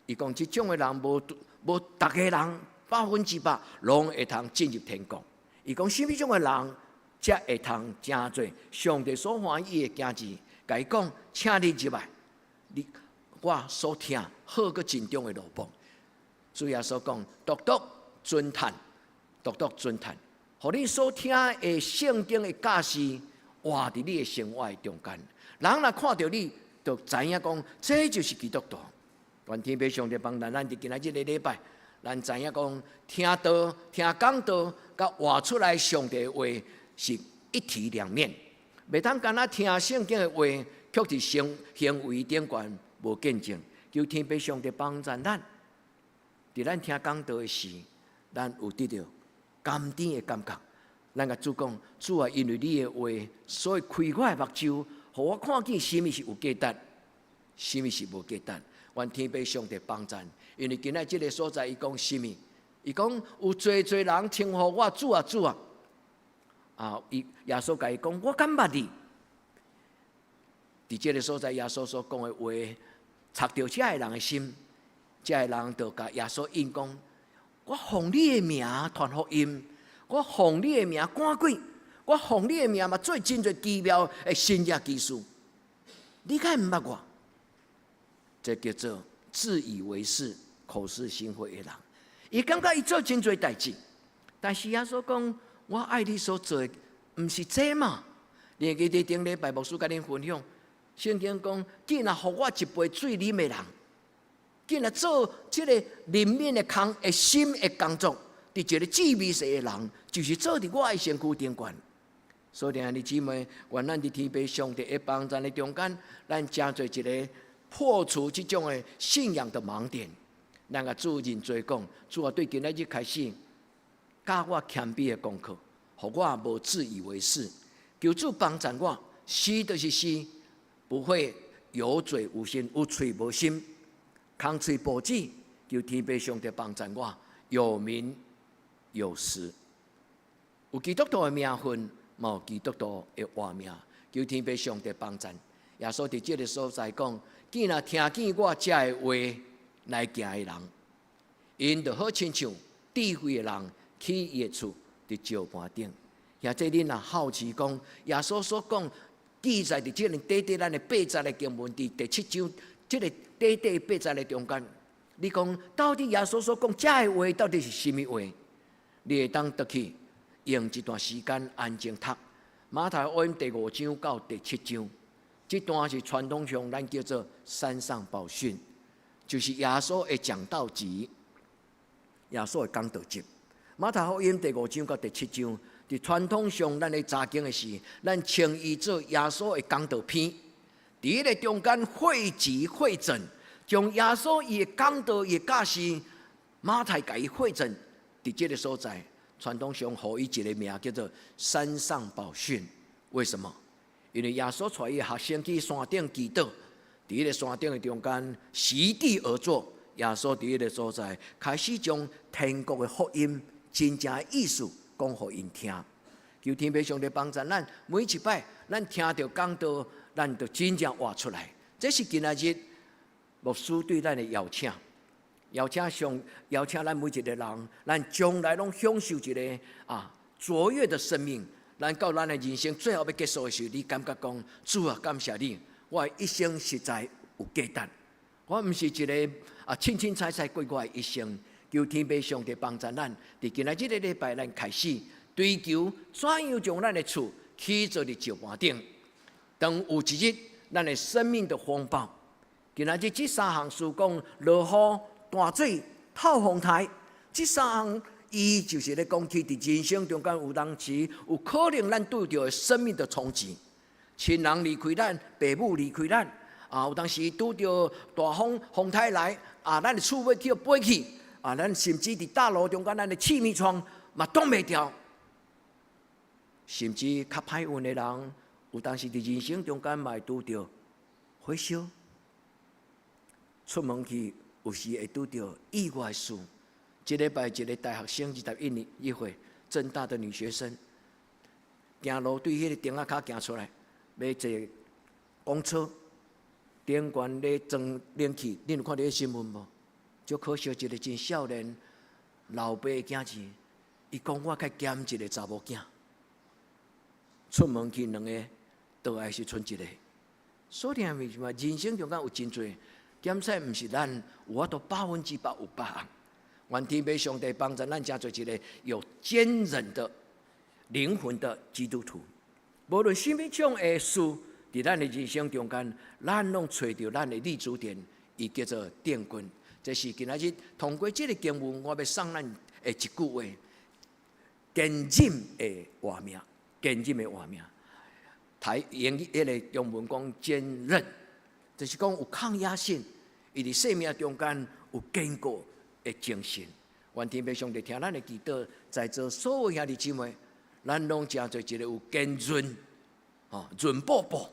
伊讲即种的人无逐个人100%拢会通进入天国。伊讲什么种的人才会通真做上帝所欢喜的囝子？甲伊讲，请你入来，我所听好个真重的路棒。主耶稣讲，独独尊叹，独独尊叹，互你所听的圣经的教示活伫你的生活中间。人若看到你，就知影讲，这就是基督徒。愿天父上帝帮咱伫今仔日的礼拜，咱知影讲，听道、听讲道，甲活出来上帝的话是一体两面。袂通干那听圣经的话，却伫行为顶悬无见证。求天父上帝帮助咱。伫咱听讲道的时，咱有得到甘甜的感觉。咱甲主讲，主啊，因为你的话，所以开我的目睭，互我看见什么是有价值，什么是无价值。愿天父上帝帮助。因为今仔这个所在，伊讲什么？伊讲有侪人称呼我主啊主啊。耶稣甲伊讲，我敢捌你。伫这个所在，耶稣所讲的话，插着这个人的心。这个人就甲耶稣应讲：我奉你的名传福音，我奉你的名赶鬼，我奉你的名嘛做真侪奇妙的神迹奇事。你敢毋捌我？这叫做自以为是、口是心非的人。伊感觉伊做真侪代志，但是耶稣讲：我爱你所做的，毋是这嘛？你会记得顶礼拜牧师甲恁分享，圣经讲：竟然互我一杯水啉的人，竟然做这个人民的工、的心的工作，伫一个至微细的人，就是做伫我的身躯顶悬。所以，兄弟姊妹，愿咱伫天父上帝的帮助的中间，咱真做一个破除这种的信仰的盲点。咱甲主认罪讲，主啊，对今仔日开始，教我谦卑的功课，互我无自以为是。求主帮助我，是就是是，不会有嘴无心，有嘴无心，空嘴无子。求天父上帝帮助我，有名有实，有基督徒的名分。无基督徒的活命，求天父上帝帮助。耶稣伫这个所在讲，既然听见我这的话来行的人，因就好亲像智慧的人去伊的厝，伫石盘顶。也这恁若好奇讲，耶稣所讲记载伫这个短短咱的8节的经文，伫第7章这个短短8节的中间，你讲到底耶稣所讲这的话到底是甚么话？你会当得去？用一段时间安静读马太福音第5章到第7章，这段是传统上咱叫做山上宝训，就是耶稣的讲道集，耶稣的讲道集。马太福音第5章到第7章，伫传统上咱的查经的时，咱称伊做耶稣的讲道篇。伫迄个中间汇集汇整，将耶稣伊的讲道伊的教示，马太甲伊汇整伫这个所在。传统上，予伊一个名叫做“山上宝训”。为什么？因为耶稣带伊学生去山顶祈祷，伫迄个山顶的中间席地而坐。耶稣伫迄个所在开始将天国的福音真正的意思讲互因听。求天父上帝帮助咱，每一摆咱听到讲道，咱就真正活出来。这是今仔日牧师对咱的邀请。邀请咱每一个人，咱将来拢享受一个卓越的生命。咱到咱的人生最后要结束的时候，你感觉讲，主啊，感谢你，我的一生实在有价值。我毋是一个清清彩彩过我的一生。求天父上帝帮助咱，伫今仔日的礼拜，咱开始追求怎样将咱的厝起做伫石盘顶。当有一日，咱的生命的风暴，今仔日这3项事讲落雨。大水、透风台，这3项，伊就是咧讲起伫人生中间有当时有可能咱拄到的生命的冲击，亲人离开咱，父母离开咱，有当时拄到大风台来，咱的厝要去飞去，咱甚至伫大楼中间，咱的气密窗嘛挡袂掉，甚至较歹运的人，有当时伫人生中间嘛会拄到火烧，出门去。有时会拄到意外的事。这礼拜一个大学生21岁，政大的女学生，行路对迄个灯仔脚行出来，要坐公车，顶悬咧装冷气，恁有看到新闻无？足可惜一个真少年老爸的囝子，伊讲我较兼一个查某囝，出门去2个，倒来是剩1个。所以为什么人生中间有真多？检测毋是咱有法度100%有把握，愿天父上帝帮助咱，真做一个有坚韧的灵魂的基督徒。无论什么种的事，伫咱的人生中间，咱拢找到咱的立足点，伊叫做定根。这是今仔日通过这个经文，我要送咱的一句话：坚韧的活命，坚韧的活命。英语迄个中文讲坚韧。就是讲有抗压性，伊伫生命中间有坚固的精神。愿天父上帝听咱的祈祷，在座所有兄弟姊妹，咱拢真做一个有坚韧、润步步、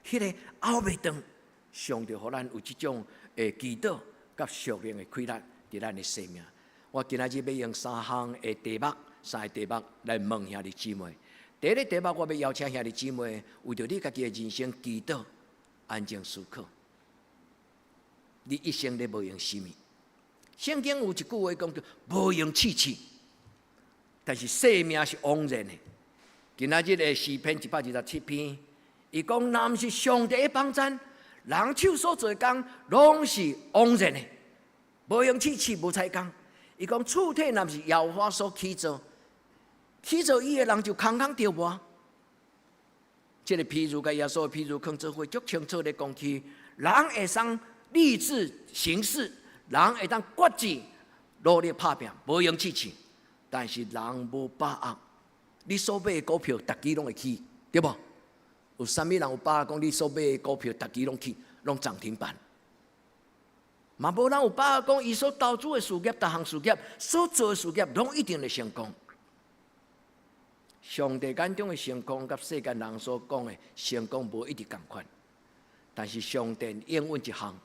迄个后袂长。上帝互咱有即种的祈祷甲属灵的开力伫咱的生命。我今仔日要用3项的题目，3个题目来问兄弟姊妹。第一个题目，我要邀请兄弟姊妹为着你家己的人生祈祷。安静思考，你一生咧无用什么？圣经有一句话讲叫“无用气气”，但是生命是枉然的。今仔日的诗篇127篇伊讲，若毋是上帝的帮衬，人手所做的工拢是枉然的，无用去试无采工。伊讲，厝体若毋是耶和华所起造，起造伊的人就空空着无。这个譬如甲耶稣的譬如，可做伙足清楚的讲起，人会当立志行事，人会当决志努力打拼，无用去试。但是人无把握，你所买的股票，逐支拢会起，对无？有啥物人有把握讲你所买的股票，逐支拢起，拢涨停板？嘛无人有把握讲伊所投资的事业，逐项事业所做的事业，拢一定会成功。上帝眼中的成功，甲世间人所讲的成功无一直共款。但是上帝应允一项，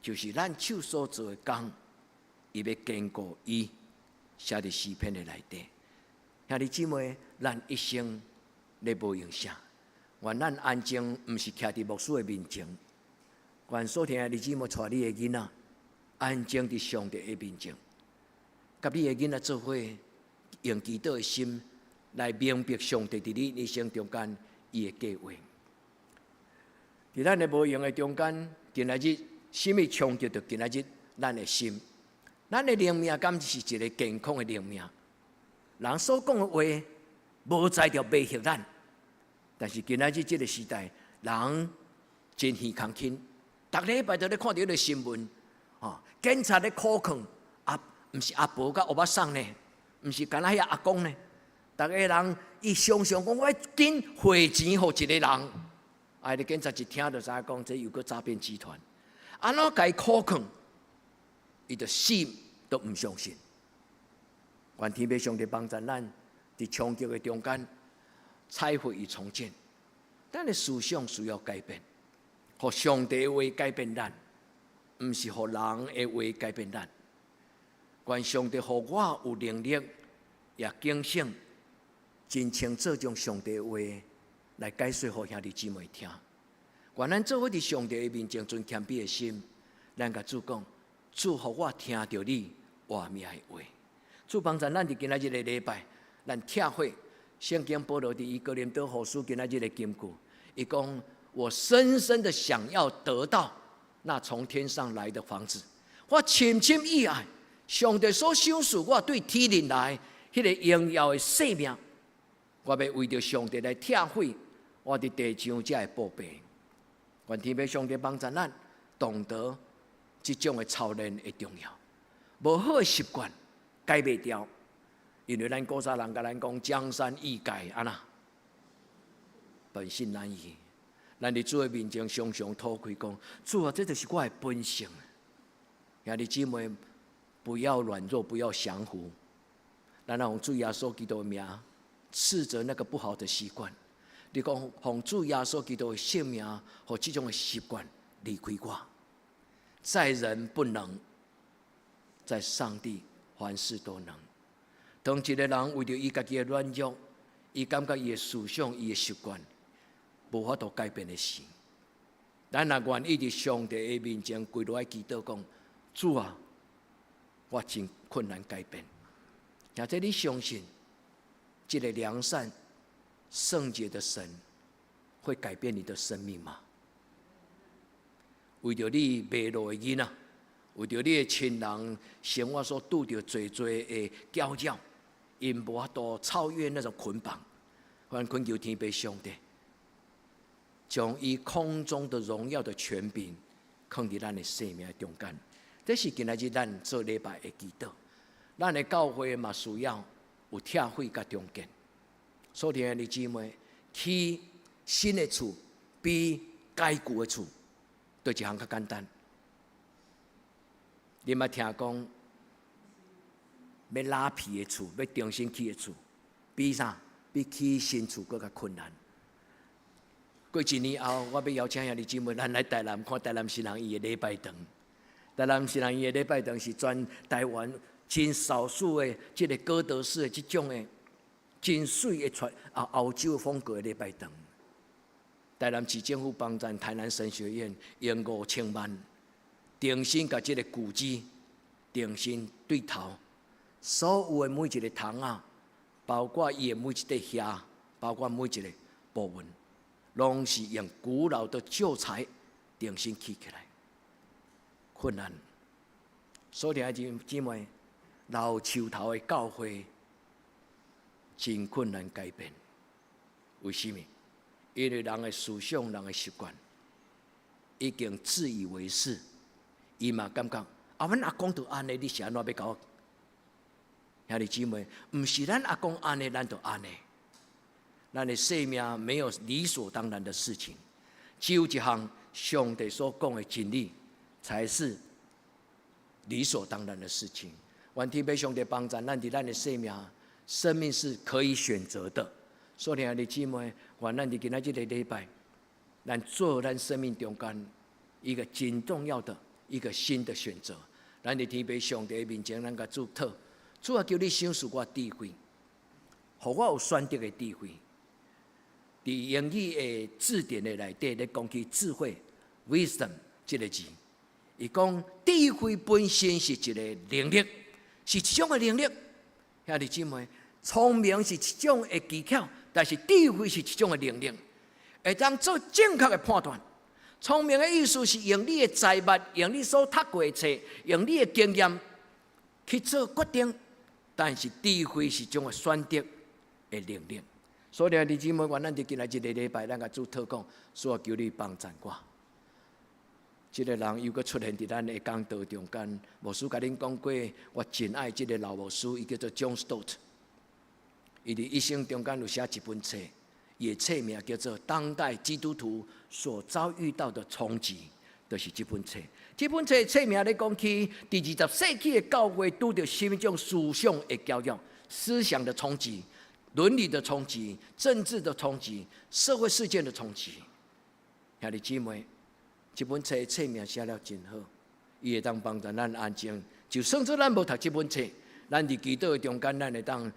就是咱手所做的工，伊要坚固伊，写伫诗篇的内底。兄弟姊妹，咱一生咧无用啥，愿咱安静，毋是徛伫牧师的面前。愿所听的姊妹带你的囡仔安静伫上帝的面前，甲你的囡仔做伙，用祈祷的心来明白上帝伫你人生中间伊的计划。伫咱的无用的中间，今仔日什么冲击着今仔日咱的心？咱的灵命敢是一个健康的灵命？人所讲的话，无在着威胁咱。但是今仔日这个时代，人真耳空轻，逐礼拜都咧看到迄个新闻，警察咧苦劝毋是阿婆甲欧巴桑呢，毋是干那遐阿公呢，逐个人伊常常讲，我紧汇钱互一个人，你警察一听就知影讲，这有个诈骗集团，安怎甲伊苦劝，伊就死都毋相信。愿天父上帝帮助咱，伫冲击的中间，采回与重建。咱的思想需要改变，互上帝的话改变咱，毋是互人的话改变咱。愿上帝互我有能力，也警醒，真清楚将上帝的话来解说互兄弟姊妹听。愿咱做伙伫上帝的面前，存谦卑的心，咱甲主讲，主互我听到你话命的话。主帮助咱伫今仔日的礼拜，咱听会圣经保罗伫伊哥林多后书今仔日的金句，伊讲：我深深的想要得到那从天上来的房子，我深深意爱上帝所赏赐我对天人来迄个荣耀的生命，我要为着上帝来听会我伫地上这的宝贝。愿天父上帝帮助咱懂得这种的操练的重要，无好的习惯改袂掉，因为咱古早人甲咱讲江山易改，安那本性难移。咱伫主的面前常常吐开讲，主啊，这就是我的本性。兄弟姊妹，不要软弱，不要降服。咱用主耶稣基督的名斥责那个不好的习惯。你讲，用主耶稣基督的性命和这种的习惯离开我。在人不能，在上帝凡事都能。当一个人为着伊家己的软弱，伊感觉伊的思想、伊的习惯无法度改变的事，咱若愿意伫上帝的面前跪落来祈祷讲：主啊，我真困难改变。或者你相信，这个良善、圣洁的神会改变你的生命吗？为着你迷路的囡仔，为着你的亲人生活所拄着最的搅扰，因无法度超越那种捆绑，愿恳求天父上帝，将伊空中的荣耀的权柄放伫咱的生命中间。这是今仔日咱做礼拜的祈祷。咱的教会嘛需要有听会甲中坚。所听的姊妹，起新的厝比改旧的厝，对一项较简单。你捌听讲，要拉皮的厝，要重新起的厝，比啥？比起新厝更较困难。过一年后，我要邀请兄弟姊妹，咱来台南看台南新人伊的礼拜堂。台南新人伊的礼拜堂是全台湾真少数的这个哥德式的这种的真水的欧洲风格的礼拜堂。台南市政府帮助台南神学院用5000万，重新把这个古迹重新对头，所有的每一个堂啊，包括伊的每一块遐，包括每一个部分，拢是用古老的旧材重新起起来，困难。所以弟兄姊妹，老树头的教会真困难改变。为什么？因为人的思想、人的习惯已经自以为是，伊嘛感觉阮阿公就安尼，你是安怎要搞？兄弟姊妹，唔是咱阿公安尼，咱就安尼。咱的生命没有理所当然的事情，只有一项上帝所讲的真理，才是理所当然的事情。愿天父上帝帮助咱伫咱的生命是可以选择的。所以兄弟姊妹，愿咱伫今仔日的礼拜，咱做咱生命中间一个真重要的一个新的选择。咱伫天父上帝的面前，咱甲主祷，主啊，求你赏赐我智慧，互我有选择的智慧。伫英语的字典的内底咧讲起智慧 （wisdom） 这个字，伊讲智慧本身是一个能力，是一种的能力。兄弟姊妹，聪明是一种的技巧，但是智慧是一种的能力，会当做正确的判断。聪明的意思是用你的财物，用你所读过的册，用你的经验去做决定，但是智慧是一种的选择的能力。所以，弟兄姊妹，愿咱伫今仔日的礼拜，咱甲主祷告，所求你帮助我。这个人又搁出现伫咱的讲道中间。牧师甲恁讲过，我真爱这个老牧师，伊叫做 John Stott。伊伫一生中间有写一本册，伊的册名叫做《当代基督徒所遭遇到的冲击》，就是这本册。这本册的册名咧讲起，第20世纪的教会拄着什么种思想的教育、思想的冲击。伦理的冲击、政治的冲击、社会事件的冲击，兄弟姊妹，这本册册名写了真好，伊会当帮助咱安静。就算做咱无读这本册，咱伫祈祷的中间，咱会当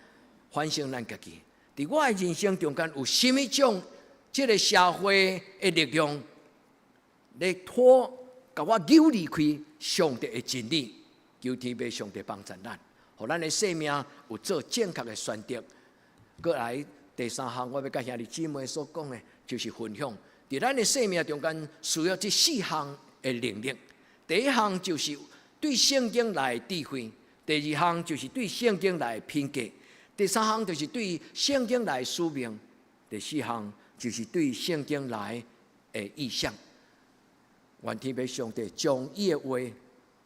反省咱家己。伫我的人生中间，有甚物种这个社会的力量来拖，甲我扭离开上帝的真理，求天父上帝帮助咱，互咱的生命有做正确的选择。过来第三项，我要甲兄弟姊妹所讲的，就是分享。伫咱的生命中间，需要这4项的能力。第一项就是对圣经来智慧；第二项就是对圣经来品格；第三项就是对圣经来使命；第4项就是对圣经来的意向。愿天父上帝将伊的话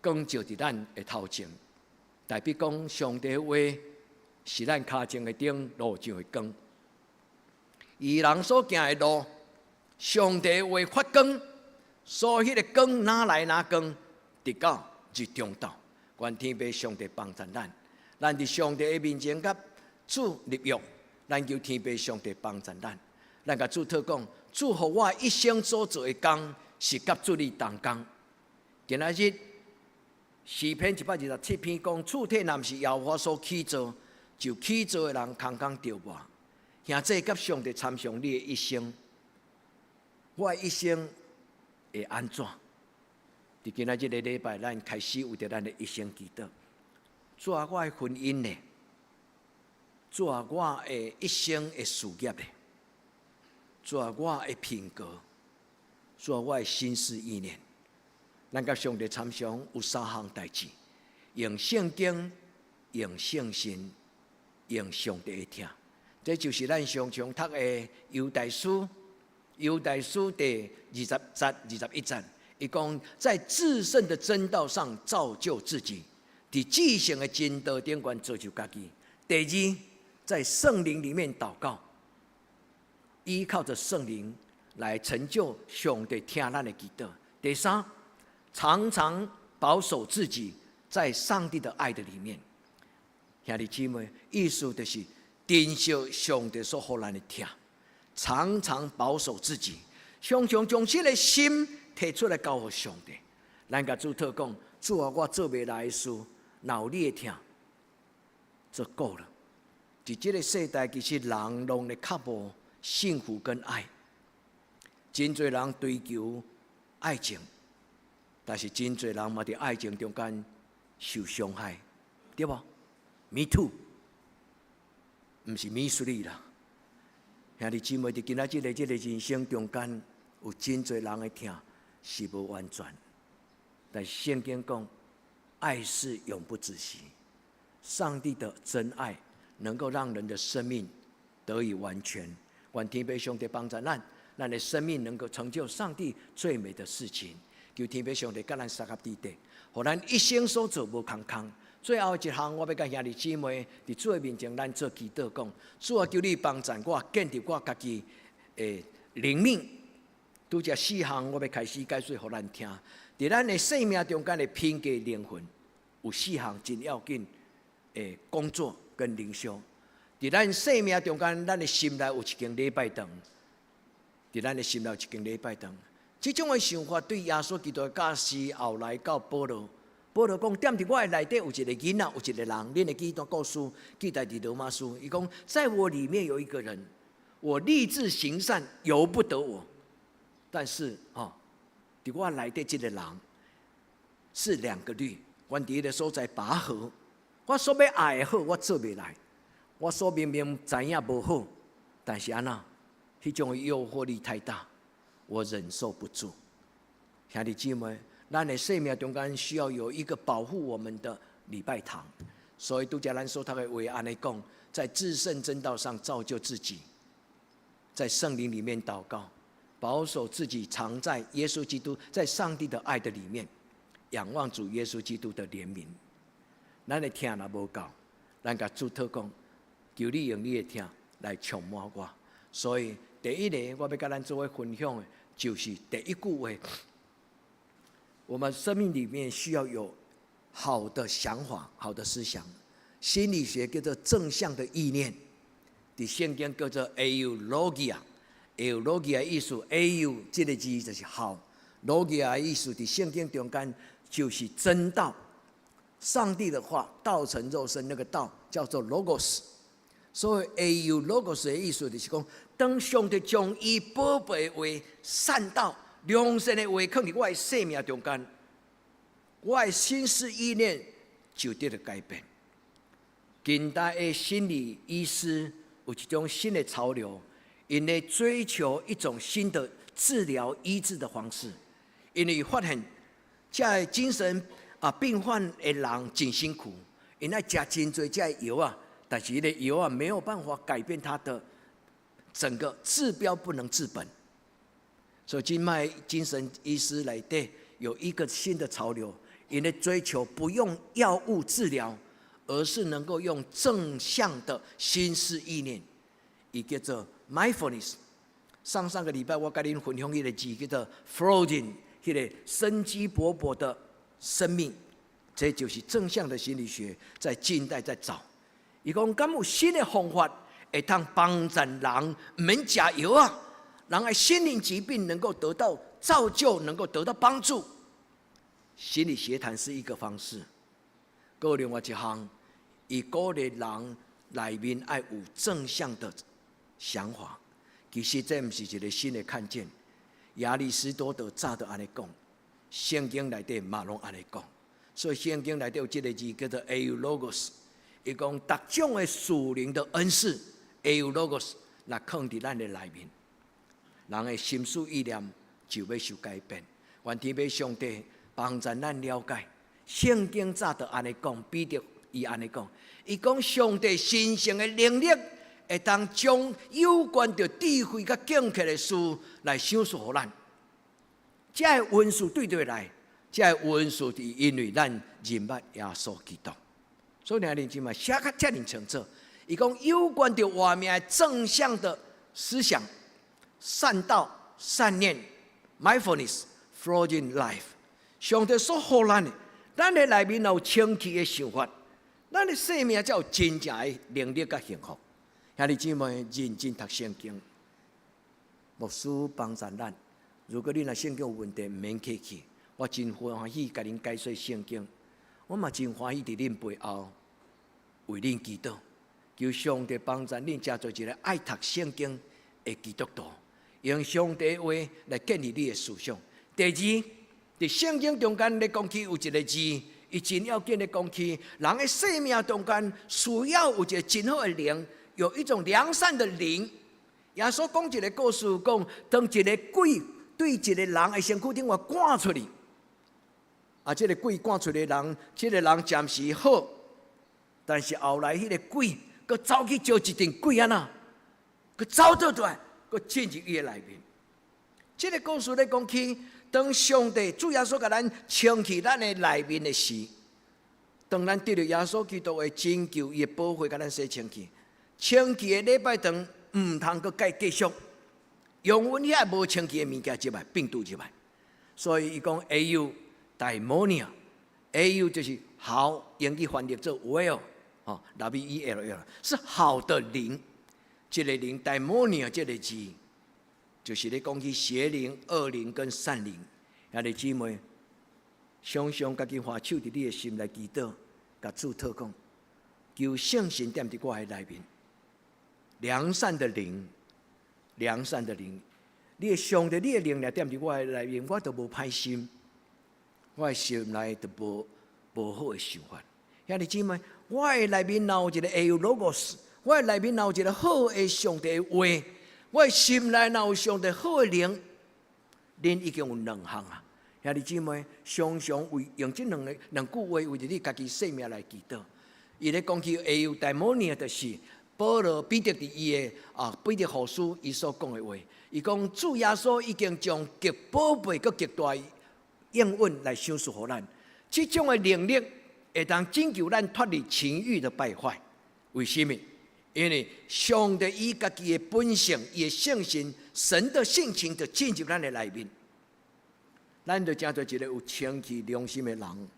光照伫咱的头前，代表讲上帝的话。是咱脚前的灯，路上的光。义人所行的路，上帝话发光，所以迄个光哪来哪光，直到日中到。愿天父上帝帮助咱，咱伫上帝的面前甲主立约，咱求天父上帝帮助咱。咱甲主祷讲，主互我一生所做的工，是甲主你同工。今仔日诗篇127篇讲，厝体若毋是耶和华所起造。就起造的人空空着磨，兄弟甲上帝参详你的一生，我的一生会安怎？伫今仔日的礼拜，咱开始为着咱的一生祈祷。主啊，我的婚姻呢？主啊，我的一生的事业呢？主啊，我的品格？主啊，我的心思意念？咱甲上帝参详有3项代志：用圣经，用圣心。用上帝的听，这就是咱常常读的犹大书。犹大书第20节、21节，伊讲在至圣的真道上造就自己，伫至圣的真道顶端造就家己。第2，在圣灵里面祷告，依靠着圣灵来成就上帝听咱的祈祷。第3，常常保守自己在上帝的爱的里面。兄弟姊妹，意思就是珍惜上帝所予咱的听，常常保守自己，常常将这个心提出来交予上帝。咱甲主祷讲，主啊，我做袂来的事，若有你的听，就够了。伫这个世代，其实人拢咧较无幸福跟爱，真侪人追求爱情，但是真侪人嘛伫爱情中间受伤害，对无？Me too， 毋是 me three 啦。兄弟姊妹，伫今仔日的这个人生中间，有真侪人的疼是无完全。但圣经讲，爱是永不止息。上帝的真爱能够让人的生命得以完全。愿天父上帝帮助咱的生命能够成就上帝最美的事情。求天父上帝甲咱三合地地，互咱一生所做无空空。最后一项，我要甲兄弟姊妹伫主的面前，咱做祈祷讲：主啊，求你帮助我，建立我家己的灵命。拄则4项，我要开始解说互咱听。伫咱的生命中间的品格灵魂，有4项真要紧的工作跟灵修。伫咱生命中间，咱的心内有一间礼拜堂。伫咱的心内有一间礼拜堂。这种的想法对耶稣基督的教师后来到保罗讲，踮伫我的内底有一个囡仔，有一个人，恁会记一段故事，记载伫罗马书。伊讲，在我里面有一个人，我立志行善，由不得我。但是伫我内底这个人是2个律，阮伫迄个所在拔河，我所要爱的好，我做袂来；我所明明知影无好，但是安那，迄种诱惑力太大，我忍受不住。兄弟姊妹，咱的生命中间需要有一个保护我们的礼拜堂，所以拄则咱所读的话安尼讲，在至圣真道上造就自己，在圣灵里面祷告，保守自己藏在耶稣基督在上帝的爱的里面，仰望主耶稣基督的怜悯。咱的听若无够，咱甲主祷讲，求你用你的听来充满我。所以第一个我要甲咱做伙分享的，就是第一句话。我们生命里面需要有好的想法、好的思想。心理学叫做正向的意念，伫圣经叫做 eulogia。eulogia 意思 ，eu 这个字就是好 ，logia 意思伫圣经中间就是真道。上帝的话，道成肉身，那个道叫做 logos。所以 eulogos 的意思就是讲，当上帝将伊宝贝的话善道。良善的话放伫我的生命中间，我的心思意念就得到改变。近代的心理医师有一种新的潮流，因为追求一种新的治疗医治的方式，因为发现这精神病患的人真辛苦，因爱食真多这药啊，但是这药啊没有办法改变他的整个治标不能治本。所以今卖精神医师内底有一个新的潮流，因为追求不用药物治疗，而是能够用正向的心思意念，也叫做 mindfulness。上个礼拜我跟您分享一个字，叫做 flourishing， 那个生机勃勃的生命，这就是正向的心理学在近代在找。伊讲敢有新的方法会通帮助人唔免食药啊？人的心灵疾病能够得到造就，能够得到帮助。心理协谈是一个方式，还有另外一项，以鼓励人内面要有正向的想法。其实这不是一个新的看见，亚里士多德早就安尼讲，圣经内底嘛拢安尼讲。所以圣经内底有一个字叫做 eulogos， 伊讲各种的属灵的恩赐 eulogos， 若放伫咱的内面。人的心思意念就要受改变。愿天父上帝帮助咱了解，圣经早就安尼讲，彼得伊安尼讲，伊讲上帝神圣的能力会当将有关着智慧甲警惕的事来想述互咱。这个文字对对来，这个文字是因为咱认捌耶稣基督，所以兄弟姊妹写较遮尔清楚。伊讲有关着外面的正向的思想。善道、善念 ，mindfulness, flourishing life， 上帝所予咱的，咱的内面有清晰的想法，咱的生命才有真正的能力甲幸福。兄弟姊妹，认真读圣经，牧师帮助咱。如果你若圣经有问题，唔免客气，我真欢喜甲恁解说圣经。我嘛真欢喜伫恁背后为恁祈祷，求上帝帮助恁，成做一个爱读圣经的基督徒。用上帝的话来建立你的思想。第二，在圣经中间咧讲起有一个字，伊真要紧咧讲起，人的生命中间需要有一个真好的灵，有一种良善的灵，耶稣讲一个故事，讲当一个鬼对一个人的身躯顶话赶出去，这个鬼赶出来的人，这个人暂时好，但是后来迄个鬼佫走去招一阵鬼佫走倒出来，佫进入伊的内面。这个故事咧讲起，当上帝主耶稣甲咱清去咱的内面的事，当咱得到耶稣基督的拯救，伊的保护，甲咱洗清去。清去的礼拜堂唔通佫继续用阮遐无清气的物件入来，病毒入来。所以伊讲 ，au daimonia，au 就是好，英语翻译做 well，well 是好的灵。这个灵 daimonia 这个字，就是咧讲起邪灵、恶灵跟善灵。兄弟姊妹，常常家己花手伫你的心来祈祷，甲主祷讲，求圣神踮伫我的内面，良善的灵，良善的灵。你的上帝，你的灵力踮伫我的内面，我都无歹心，我的心内都无好的想法。兄弟姊妹，我的内面若有一个会有 logos， 我的内面若有一个好的上帝的话，我的心内若有上帝好的灵，恁已经有两项啊。兄弟姊妹，常常用这两句话为着你家己生命来祈祷。伊咧讲起会有大摩尼的是保罗彼得伫伊的彼得后书伊所讲的话。伊讲主耶稣已经将极宝贝、佮极大应允来赏赐予咱，这种的能力会当拯救咱脱离情欲的败坏。为什么？因为上帝伊家己的本性、伊的性情、神的性情就进入咱的内面。咱就成做一个有清气良心的人，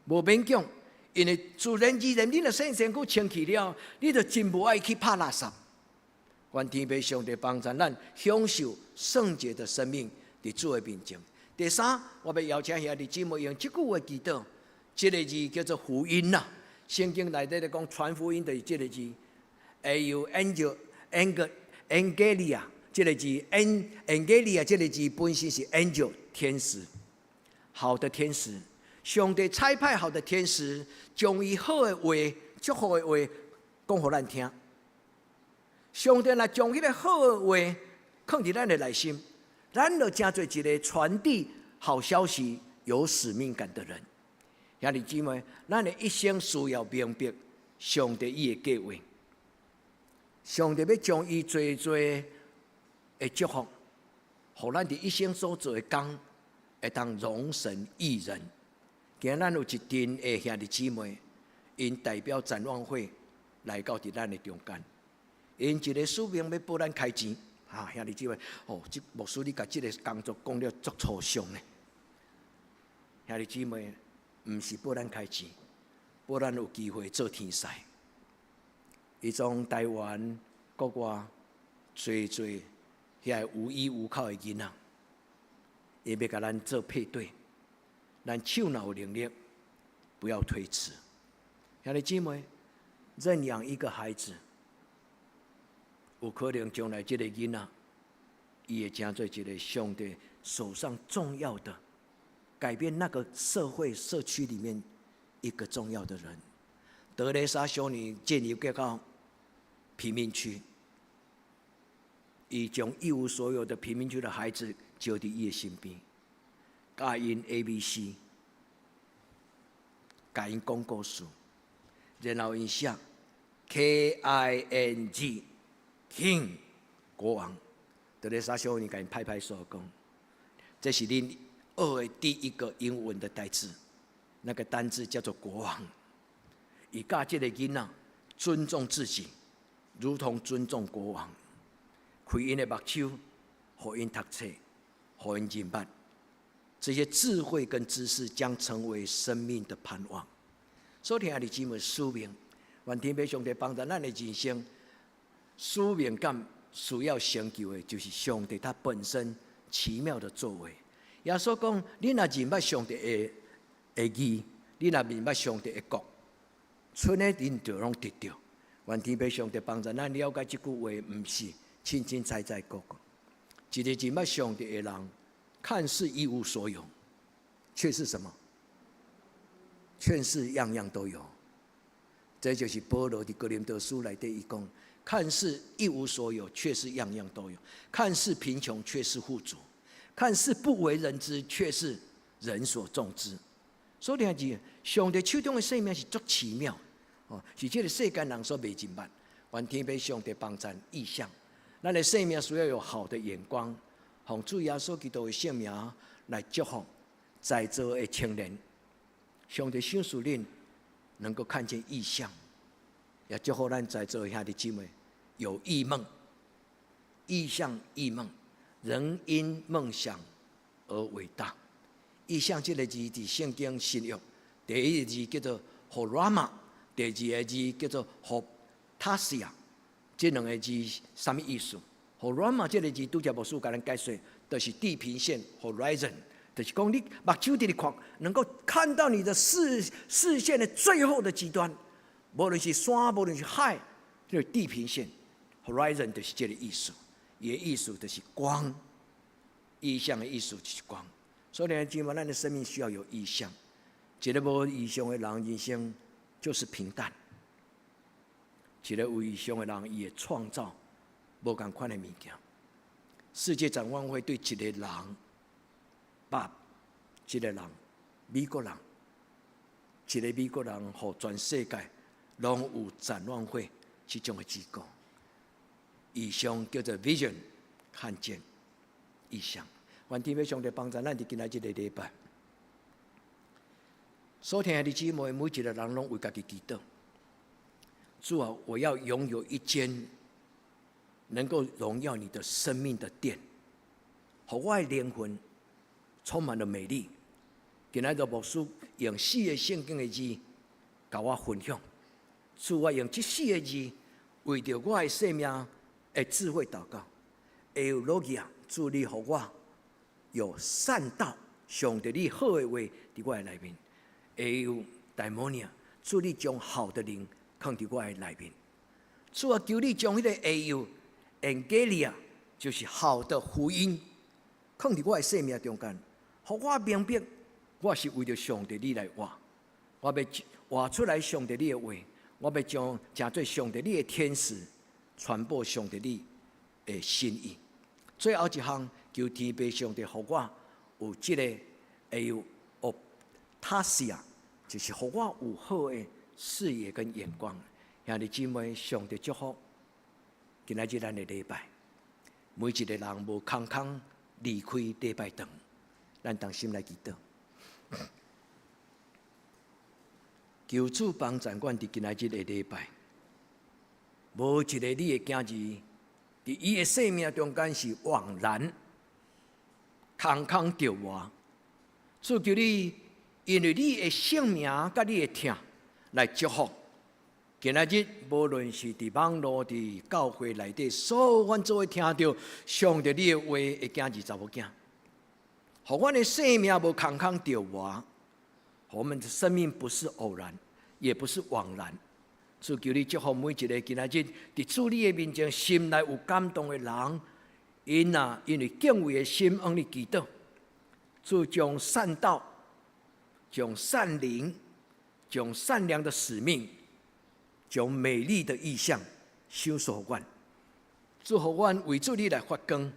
无勉强，因为自然而然，你若身躯清气了，你就真无爱去拍垃圾。愿天父上帝帮助咱享受圣洁的生命，伫主的面前。第三，我要邀请兄弟姊妹用这句话祈祷，这个字叫做福音呐。圣经内底咧讲传福音就是这个字 ，angelia 这个字 ，angelia 这个字本身是 angel 天使，好的天使。上帝差派好的天使，将伊好的话、祝福的话讲互咱听。上帝若将迄个好的话放伫咱的内心，咱就成做一个传递好消息、有使命感的人。兄弟姊妹，咱的一生需要明白上帝伊的计划。上帝要将伊最的祝福，互咱伫一生所做的工，会当荣神益人。今日咱有一群的兄弟姊妹，因代表展望会来到伫咱的中间。因一个使命要帮咱开钱，兄弟姊妹，这牧师你甲这个工作讲了足粗详呢。兄弟姊妹，毋是帮咱开钱，帮咱有机会做天使。伊从台湾国外侪遐无依无靠的囡仔，伊要甲咱做配对，咱手若有能力，不要推迟。兄弟姊妹，认养一个孩子。有可能将来这个囡仔，伊会成做一个上帝手上重要的，改变那个社会社区里面一个重要的人。德蕾莎修女建议给到贫民区，伊将一无所有的贫民区的孩子招伫伊的身边，教因 ABC， 教因讲故事，然后因写 KING。King 国王，德蕾莎修女甲因拍拍手讲，这是恁学的第一个英文的单字，那个单字叫做国王。伊教这个囡仔尊重自己，如同尊重国王。开因的目睭，互因读册，互因认捌，这些智慧跟知识将成为生命的盼望。所以兄弟姊妹，使命，愿天父上帝帮助咱的人生。使命感需要成就的，就是上帝他本身奇妙的作为。耶稣讲：你若认捌上帝的义，你若认捌上帝的国，剩的恁就拢得到。愿天父上帝帮助咱了解这句话，毋是清清彩彩讲。一个认捌上帝的人，看似一无所有，却是什么？却是样样都有。这就是保罗伫哥林多书内底伊讲。看似一无所有，却是样样都有；看似贫穷，却是富足；看似不为人知，却是人所众知。所以听上帝手中的生命是足奇妙，是这个世间人所未尽捌。愿天父上帝帮助意象，咱的生命需要有好的眼光，奉主耶稣基督的圣名来祝福在座的青年。上帝赏赐恁能够看见异象，也祝福咱在座的兄弟姊妹有异梦、异象、异梦，人因梦想而伟大。异象这个字伫圣经新约，第一个字叫做 Horama， 第二个字叫做 Hoptasia， 这两个字什么意思 ？Horama 这个字拄则牧师甲咱解说，就是地平线 （Horizon）， 就是讲你目睭伫咧看，能够看到你的视线的最后的极端，无论是山，无论是海，就是地平线 （Horizon） 就是这个意思。伊的意思就是光，意象的意思就是光。所以呢，今晚咱的生命需要有意象。一个无意象的人，人生就是平淡；一个有意象的人，伊会创造无同款的物件。世界展望会对一个人，一个人，美国人，一个美国人，互全世界拢有展望会这种的机构。意象叫做 vision， 看见意象。愿天父上帝帮助咱伫今仔日的礼拜，所听的姊妹，每一个人拢为家己祈祷。主啊，我要拥有一间能够荣耀你的生命的殿，让我的灵魂充满了美丽。今仔日牧师用4个圣经的字，甲我分享。主啊，用这4个字，为着我的生命的智慧祷告。Eulogia， 主你让我有善道，上帝你好的话伫我的内面。Eudaimonia， 主你将好的灵放伫我的内面。主啊，求你将迄个 Angelia， 就是好的福音，放伫我的生命中间，让我明白我是为着上帝你来活。我要活出来上帝你的话，我要将成做上帝你的天使，传播上帝你的心意。最后一项，求天父上帝，让我有这个Optasia， 就是让我有好的视野跟眼光。兄弟姊妹，上帝祝福今仔日咱的礼拜，每一个人无空空离开礼拜堂，咱同心来祈祷。求主帮助阮伫今仔日的礼拜，无一个你的囝儿，伫伊的生命中间是枉然。空空着活，主求你，因为你的性命甲你的疼来祝福。今仔日无论是伫网络、伫教会内底，所有阮做会听到上帝你的话的囝儿查某囝，互阮的生命无空空着活，我们的生命不是偶然，也不是枉然。主求你祝福每一个今仔日伫主你的面前，心内有感动的人。因为敬畏的心往你祈祷，主将善道、将善灵、将善良的使命、将美丽的意象收束阮，祝福阮为主你来发光，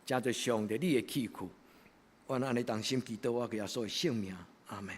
加做上帝你的器具。阮安尼同心祈祷，我给耶稣的圣名，阿门。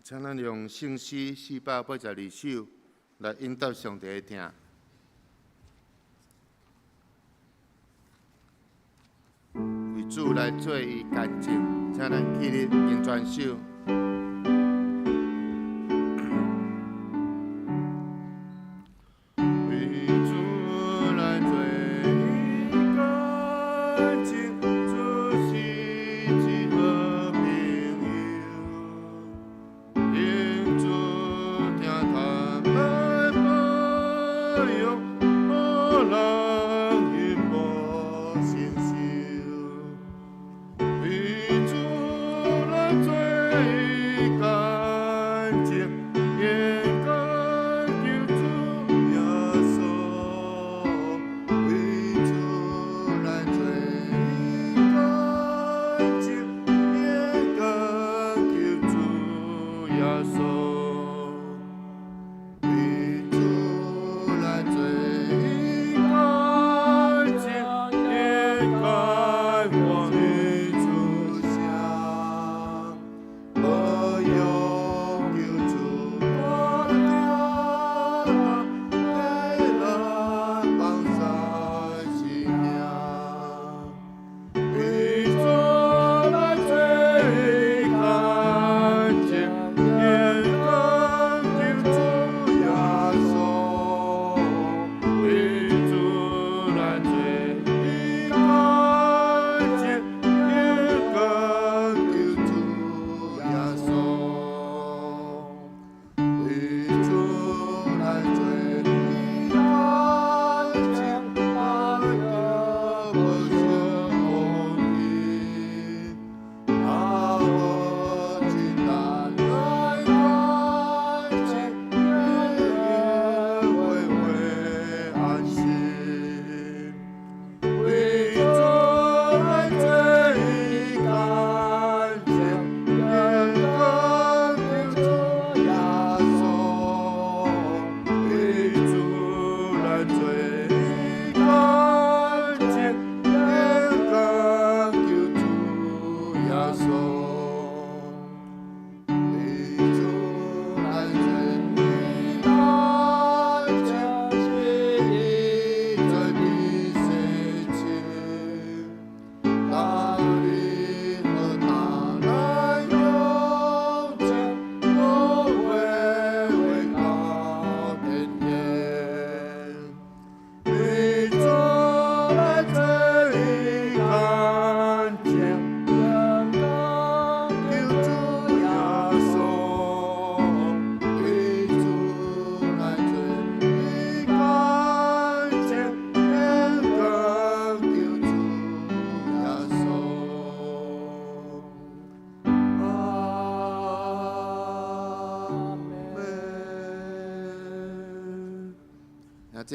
请咱用圣诗482首来应答上帝的听。为主来做伊干净，请咱起立应全首。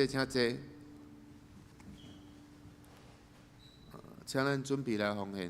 请坐，请咱准备来奉献。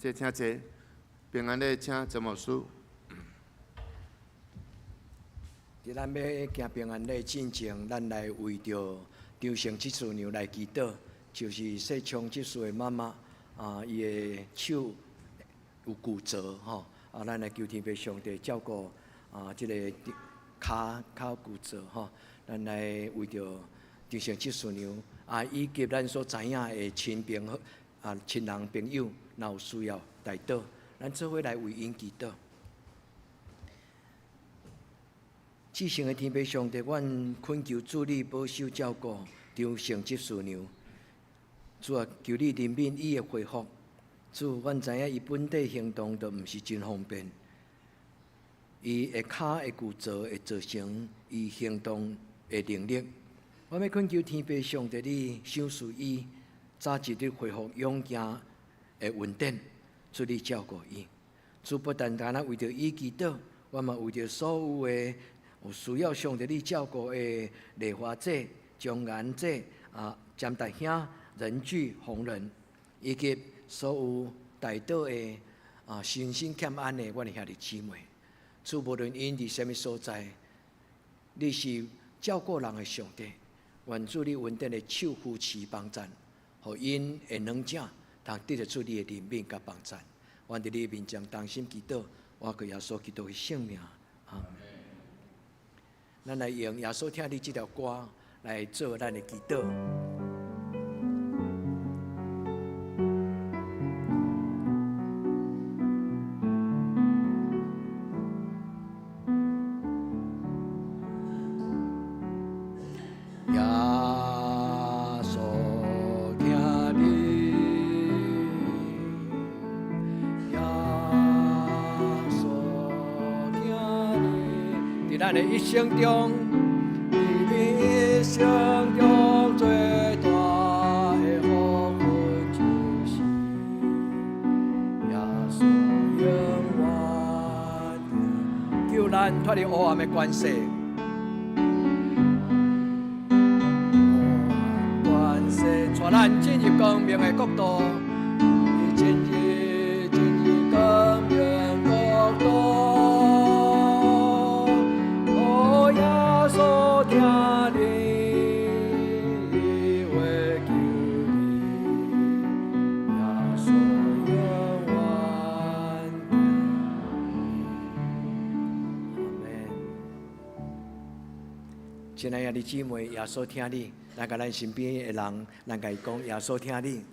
这请坐，平安的请陈牧师。伫咱要行平安礼进前，咱来为着张成这次娘来祈祷，就是说从这次的妈妈伊的手有骨折吼，咱来求天父上帝照顾这个骹骨折吼，咱来为着张成这次娘以及咱所知影的亲人朋友，若有需要代祷，咱做伙来为因祈祷。至圣的天父上帝，阮恳求主你保守照顾张成这次娘。主啊，求你怜悯伊的恢复。主，阮知影伊本地行动都毋是真方便，伊的骹的骨折会造成伊行动的能力。我要恳求天父上帝，你赏赐伊早一日恢复勇行的稳定，主你照顾伊。主不单单为着伊祈祷，我嘛为着所有的有需要上帝你照顾的丽华姐、江安姐、詹大兄、仁聚、红人，以及所有带岛的身心欠安的阮的兄弟姊妹。主无论因伫什么所在，你是照顾人的上帝。愿主你稳定的手扶持帮助，互因会软正，通得着主你的怜悯甲帮助。愿伫你面前同心祈祷，我靠耶稣基督的圣名，阿门。咱来用耶稣听你这条歌来做咱的祈祷。咱的一生中，一生中最大的福分就是耶稣永远救咱脱离黑暗的关系，关系带咱进入光明的国度，进入光明国度。听你话求你，耶稣永远阿门。亲爱的姊妹，耶稣听你，咱甲咱身边的人，咱甲伊讲，耶稣听你。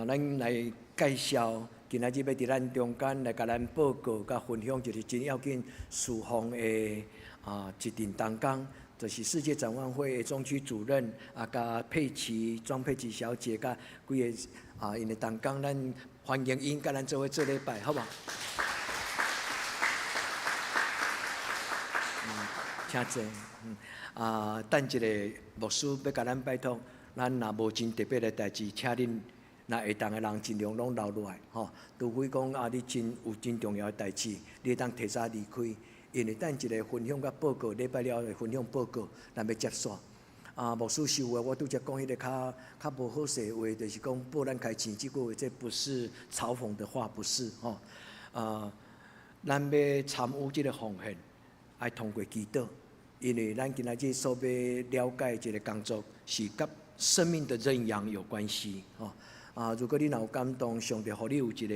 咱来介绍。今仔日要伫咱中间来甲咱报告、甲分享，就是真要紧侍奉的一阵同工，就是世界展望会的总区主任甲庄佩琪小姐，甲几个因的同工，咱欢迎因甲咱做伙做礼拜，好无？请坐。等一个牧师要甲咱拜托，咱若无真特别的代志，请恁。那会当的人尽量拢留落来，吼，除非讲你真有真重要的代志，你当提早离开，因为等一个分享甲报告，礼拜了的分享报告，咱要接煞。牧师收话，我拄则讲迄个较无好势话，就是讲报咱开钱，这句话这不是嘲讽的话，不是吼。咱要参与这个奉献，爱通过祈祷，因为咱今仔日所要了解这个工作，是甲生命的认养有关系，吼。如果你若有感动，上帝互你有一个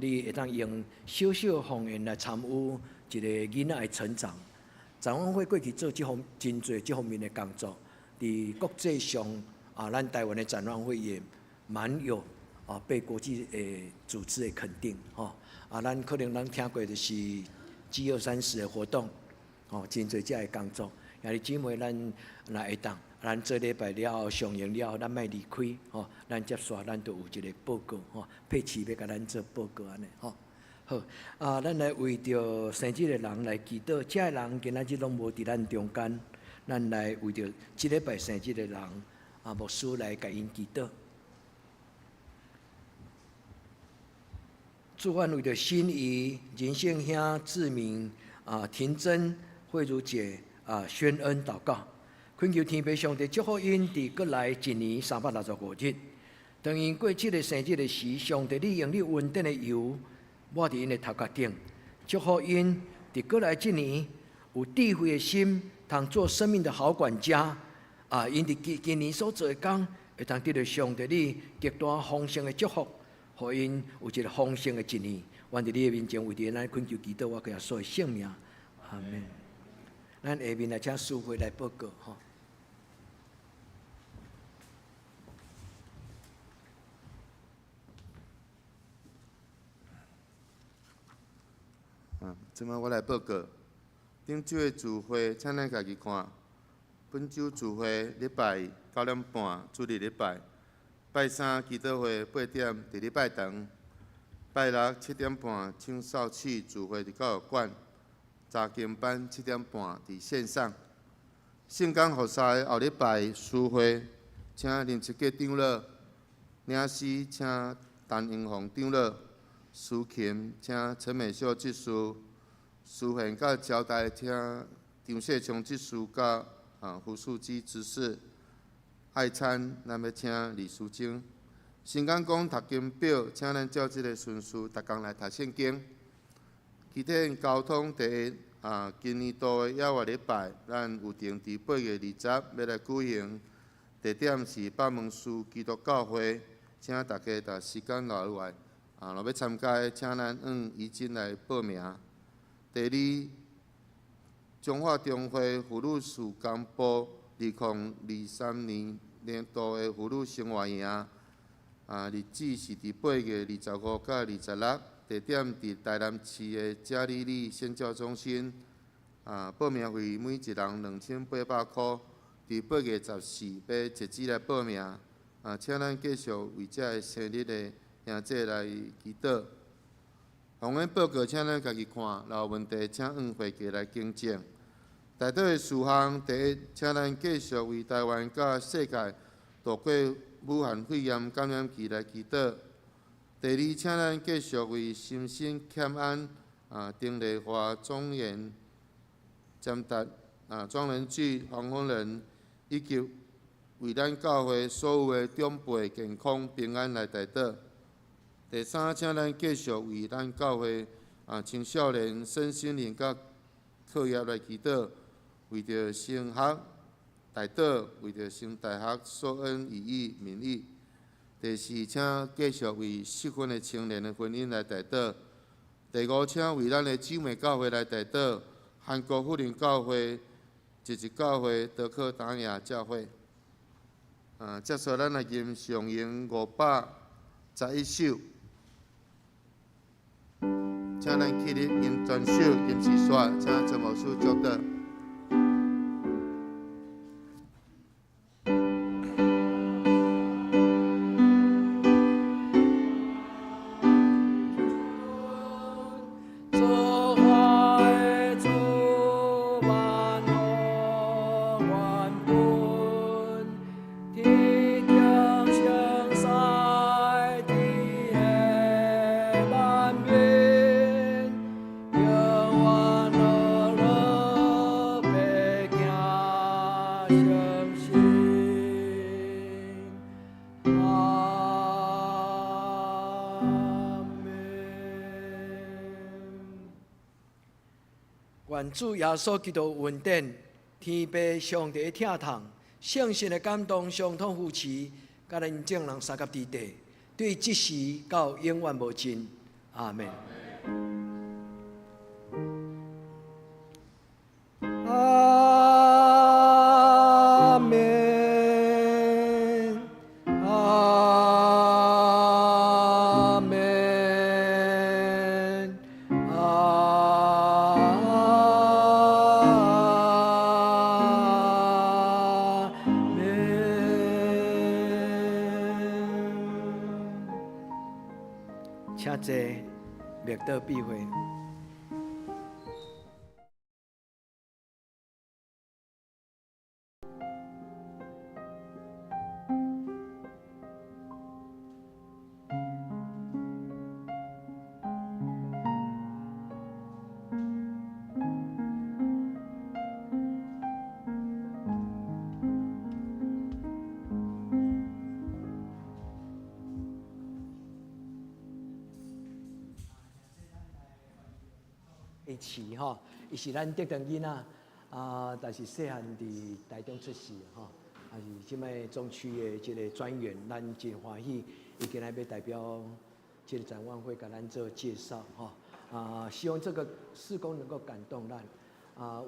你会当用小小奉献来参与一个囡仔的成长。展望会过去做真侪这方面的工作，伫国际上咱台湾的展望会也蛮有被国际组织的肯定吼。咱可能听过就是 G230的活动，真侪遮的工作。兄弟姊妹，咱若会当。咱做礼拜了后上映了后，咱莫离开吼，咱接续咱都有一个报告吼，佩奇要甲咱做报告安尼吼。好，咱来为着生日的人来祈祷，遮个人今仔日拢无伫咱中间，咱来为着即礼拜生日的人牧师来甲因祈祷。祝愿为着心仪、仁圣兄、志明、婷珍、慧茹姐、宣恩祷告。恳求天父上帝祝福因伫过来一年365日。当因过这个生日的时，上帝你用你稳定的油抹伫因的头壳顶，祝福因伫过来这年有智慧的心，通做生命的好管家。因伫今年所做的工，会通得到上帝你极大丰盛的祝福，互因有一个丰盛的一年。愿伫你的面前为着咱恳求祈祷，我给他所有性命，阿门。咱下面来请师会来报告吼。即摆我来报告。顶周的聚会，请咱家己看。本周聚会礼拜9点半，主日礼拜；拜三祈祷会8点，伫礼拜堂；拜六7点半唱扫曲聚会伫教育馆；查经班7点半伫线上。圣港服侍后礼拜诗会，请林志杰长老；领诗请陈英宏长老；司琴请陈美秀执事；书宪甲招待请张世昌执事甲胡素基执事；爱餐咱要请李淑晶。新港讲读经表，请咱照即个顺序，逐工来读圣经。其他交通第一，今年度的野外礼拜，咱有定伫8月20要来举行，地点是北门市基督教会，请大家把时间留落来。若要参加的，请咱用遗金来报名。第二，中华中会妇女事工部2023年度的妇女生活营，日子是伫8月25到26，地点伫台南市的嘉义里宣教中心。报名费每一人2800块，伫8月14要截止来报名。请咱继续为这个生日的兄弟来祈祷。红恩报告，请咱家己看，若有问题请按会计来更正。内底的事项，第一，请咱继续为台湾甲世界度过武汉肺炎感染期来祈祷。第二，请咱继续为心身欠安、丁丽华、庄严、占达、庄仁聚、黄丰仁，以及为咱教会所有的长辈健康平安来祈祷。第三，请咱继续为咱教会青少年身心灵甲课业来祈祷，为着升学大祷，为着升大学所恩义义名誉。第四，请继续为适婚的青年的婚姻来祈祷。第五，请为咱的姊妹教会来祈祷，韩国福林教会、日日教会、德克达雅教会。接续咱来吟上吟511首。请咱起立吟全首吟诗选，请陈牧师祝祷。愿主耶稣基督恩典、天父上帝的疼痛、圣神的感动，相通扶持，甲咱众人三甲伫地，对即时到永远无尽。阿门。阿门。阿门。请坐，灭道闭会。的市吼，伊是咱德长囡仔但是细汉伫台中出世吼，也是即摆中区的即个专员，咱真欢喜，伊今日要代表即个展望会甲咱做介绍吼。希望这个事工能够感动咱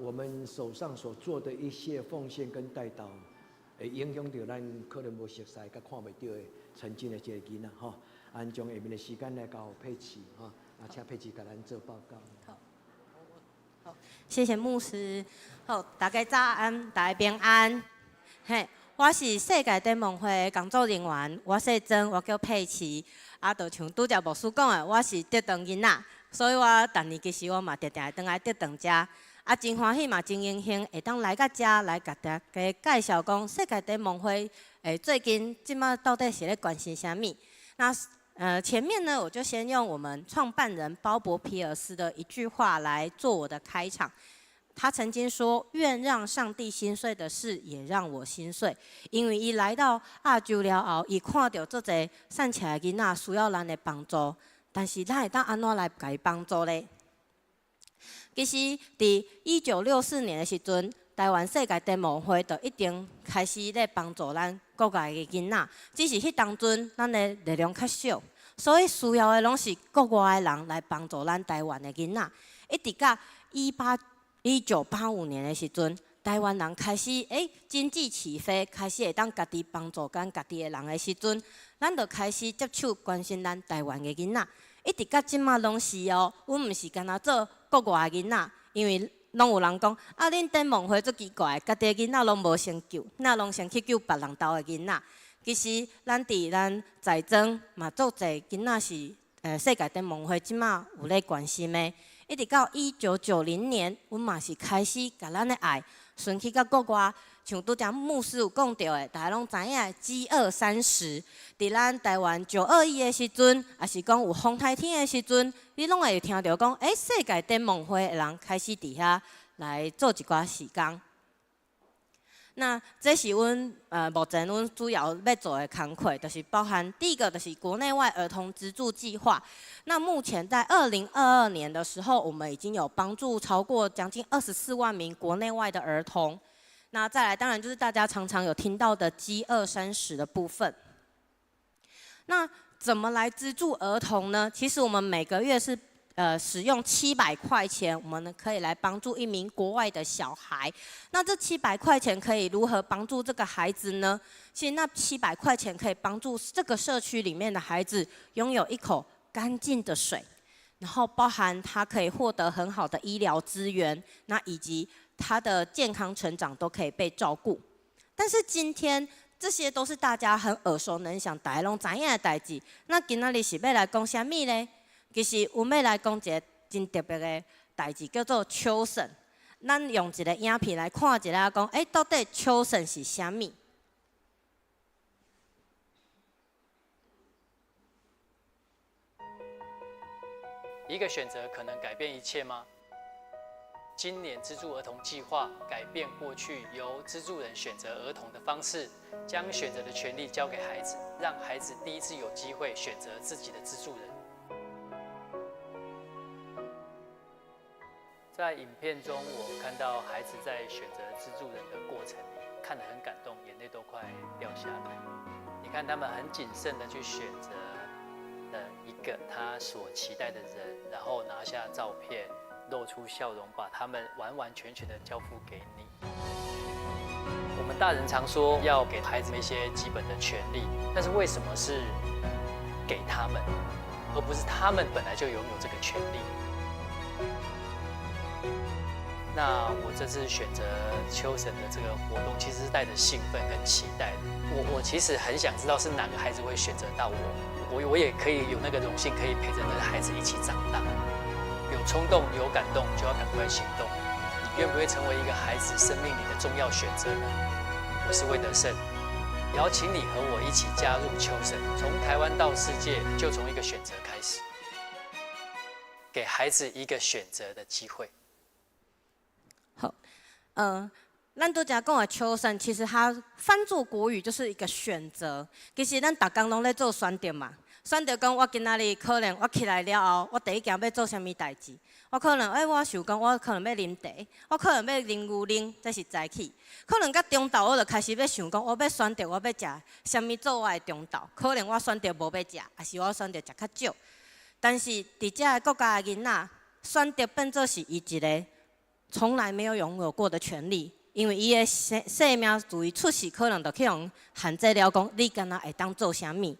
我们手上所做的一些奉献跟代祷，会影响到咱可能无熟悉、甲看袂到的曾经的这个囡仔吼。按将下面的时间来交佩奇吼，请佩奇甲咱做报告。好，谢谢牧师。好，大家早安，大家平安。嘿，我是世界灯梦会工作人员，我姓曾，我叫佩奇。就像拄则牧师讲的，我是德长囡仔。所以我逐年其实我嘛定定会倒来德长遮，真欢喜嘛，真荣幸会当来到遮来甲大家介绍讲世界灯梦会最近即马到底是咧关心啥物？那前面呢，我就先用我们创办人鲍勃皮尔斯的一句话来做我的开场。他曾经说：“愿让上帝心碎的事，也让我心碎。”因为伊来到亚洲了后，伊看到足侪散起来囡仔需要咱的帮助。但是咱会当安怎来甲伊帮助呢？其实，伫1964年的时阵，台湾世界灯梦会就一定开始咧帮助咱国外的囡仔。只是迄当阵咱的力量较少，所以需要的拢是国外的人来帮助咱台湾的囡仔。一直到1985年的时阵，台湾人开始经济起飞，开始会当家己帮助咱家己的人的时阵，咱就开始接手关心咱台湾的囡仔。一直到即马拢是哦，阮毋是干那做国外的囡仔，因为拢有人讲恁灯梦会足奇怪，家己的囡仔拢无先救，那拢先去救别人家的囡仔。其实咱伫咱在庄嘛足侪囡仔是世界灯梦会即马有咧关心的。一直到1990年，阮嘛是开始甲咱的爱顺去到国外，像拄则牧师有讲到的，大家拢知影的饥饿30，伫咱台湾921的时阵，也是讲有风台天的时阵，你拢会听到讲，世界灯梦会的人开始伫遐来做一寡事工。那这是阮目前阮主要要做的工作，就是包含第一个就是国内外儿童资助计划。那目前在2022年的时候，我们已经有帮助超过将近24万名国内外的儿童。那再来，当然就是大家常常有听到的饥饿30的部分。那怎么来资助儿童呢？其实我们每个月是使用700块钱，我们可以来帮助一名国外的小孩。那这700块钱可以如何帮助这个孩子呢？其实那700块钱可以帮助这个社区里面的孩子拥有一口干净的水，然后包含他可以获得很好的医疗资源，那以及他的健康成长都可以被照顾。但是今天这些都是大家很耳熟能详、大家拢知影的代志。那今仔日是要来讲啥物呢？其实我们要来讲一个真特别的代志，叫做秋神。咱用一个影片来看一下，讲到底秋神是啥物？一个选择可能改变一切吗？今年资助儿童计划改变过去由资助人选择儿童的方式，将选择的权利交给孩子，让孩子第一次有机会选择自己的资助人。在影片中，我看到孩子在选择资助人的过程里，看得很感动，眼泪都快掉下来。你看他们很谨慎地去选择一个他所期待的人，然后拿下照片，露出笑容，把他们完完全全的交付给你。我们大人常说要给孩子们一些基本的权利，但是为什么是给他们，而不是他们本来就拥有这个权利？那我这次选择秋神的这个活动，其实是带着兴奋跟期待的。我其实很想知道是哪个孩子会选择到我也可以有那个荣幸，可以陪着那个孩子一起长大。有冲动有感动，就要赶快行动。你愿不愿意成为一个孩子生命里的重要选择呢？我是魏德胜，邀请你和我一起加入秋神，从台湾到世界，就从一个选择开始，给孩子一个选择的机会。好，咱拄则讲的秋神，其实它翻作国语就是一个选择。其实咱逐工拢在做选择嘛，选择讲我今仔日可能我起来了后，我第一件要做啥物代志？我可能我想讲我可能要啉茶，我可能要啉牛奶，这是早起。可能到中昼我就开始要想讲，我要选择我要食啥物做我的中昼。可能我选择无要食，还是我选择食较少。但是伫遮国家的囡仔，选择变做是伊一个从来没有拥有过的权利，因为伊的生命自伊出世可能就去用限制了，讲你敢若会当做啥物。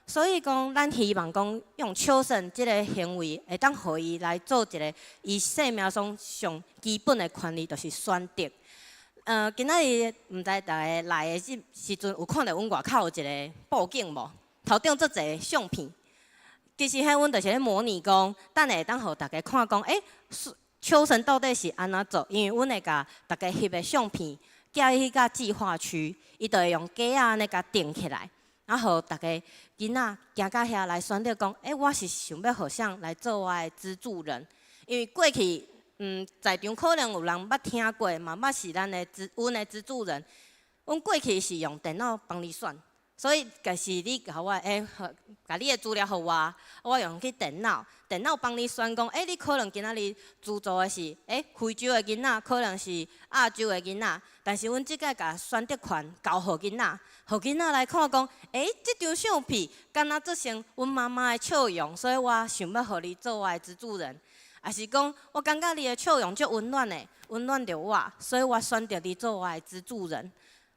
所以讲，咱希望讲用笑声即个行为，会当互伊来做一个伊生命中上基本的权利，就是选择。今仔日毋知大家来的时阵有看到阮外口有一个布景无？头顶足侪相片。其实迄阮就是咧模拟讲，等下会当互大家看讲，笑声到底是安怎做？因为阮会甲大家翕的相片寄去到计划区，伊就会用架安尼甲钉起来。然后大家囡仔行到遐来选择讲，我是想要互相来做我的资助人，因为过去在场可能有人捌听过，嘛捌是阮的资助人。阮过去是用电脑帮你选，所以就是你甲我甲你的资料互我用去电脑帮你选讲，你可能今仔日资助的是非洲的囡仔，可能是亚洲的囡仔，但是阮即个甲选择权交互囡仔。互囡仔来看讲，即张相片敢若做成阮妈妈的笑容，所以我想要互你做我的资助人。也是讲，我感觉你的笑容足温暖的，温暖着我，所以我选择你做我的资助人。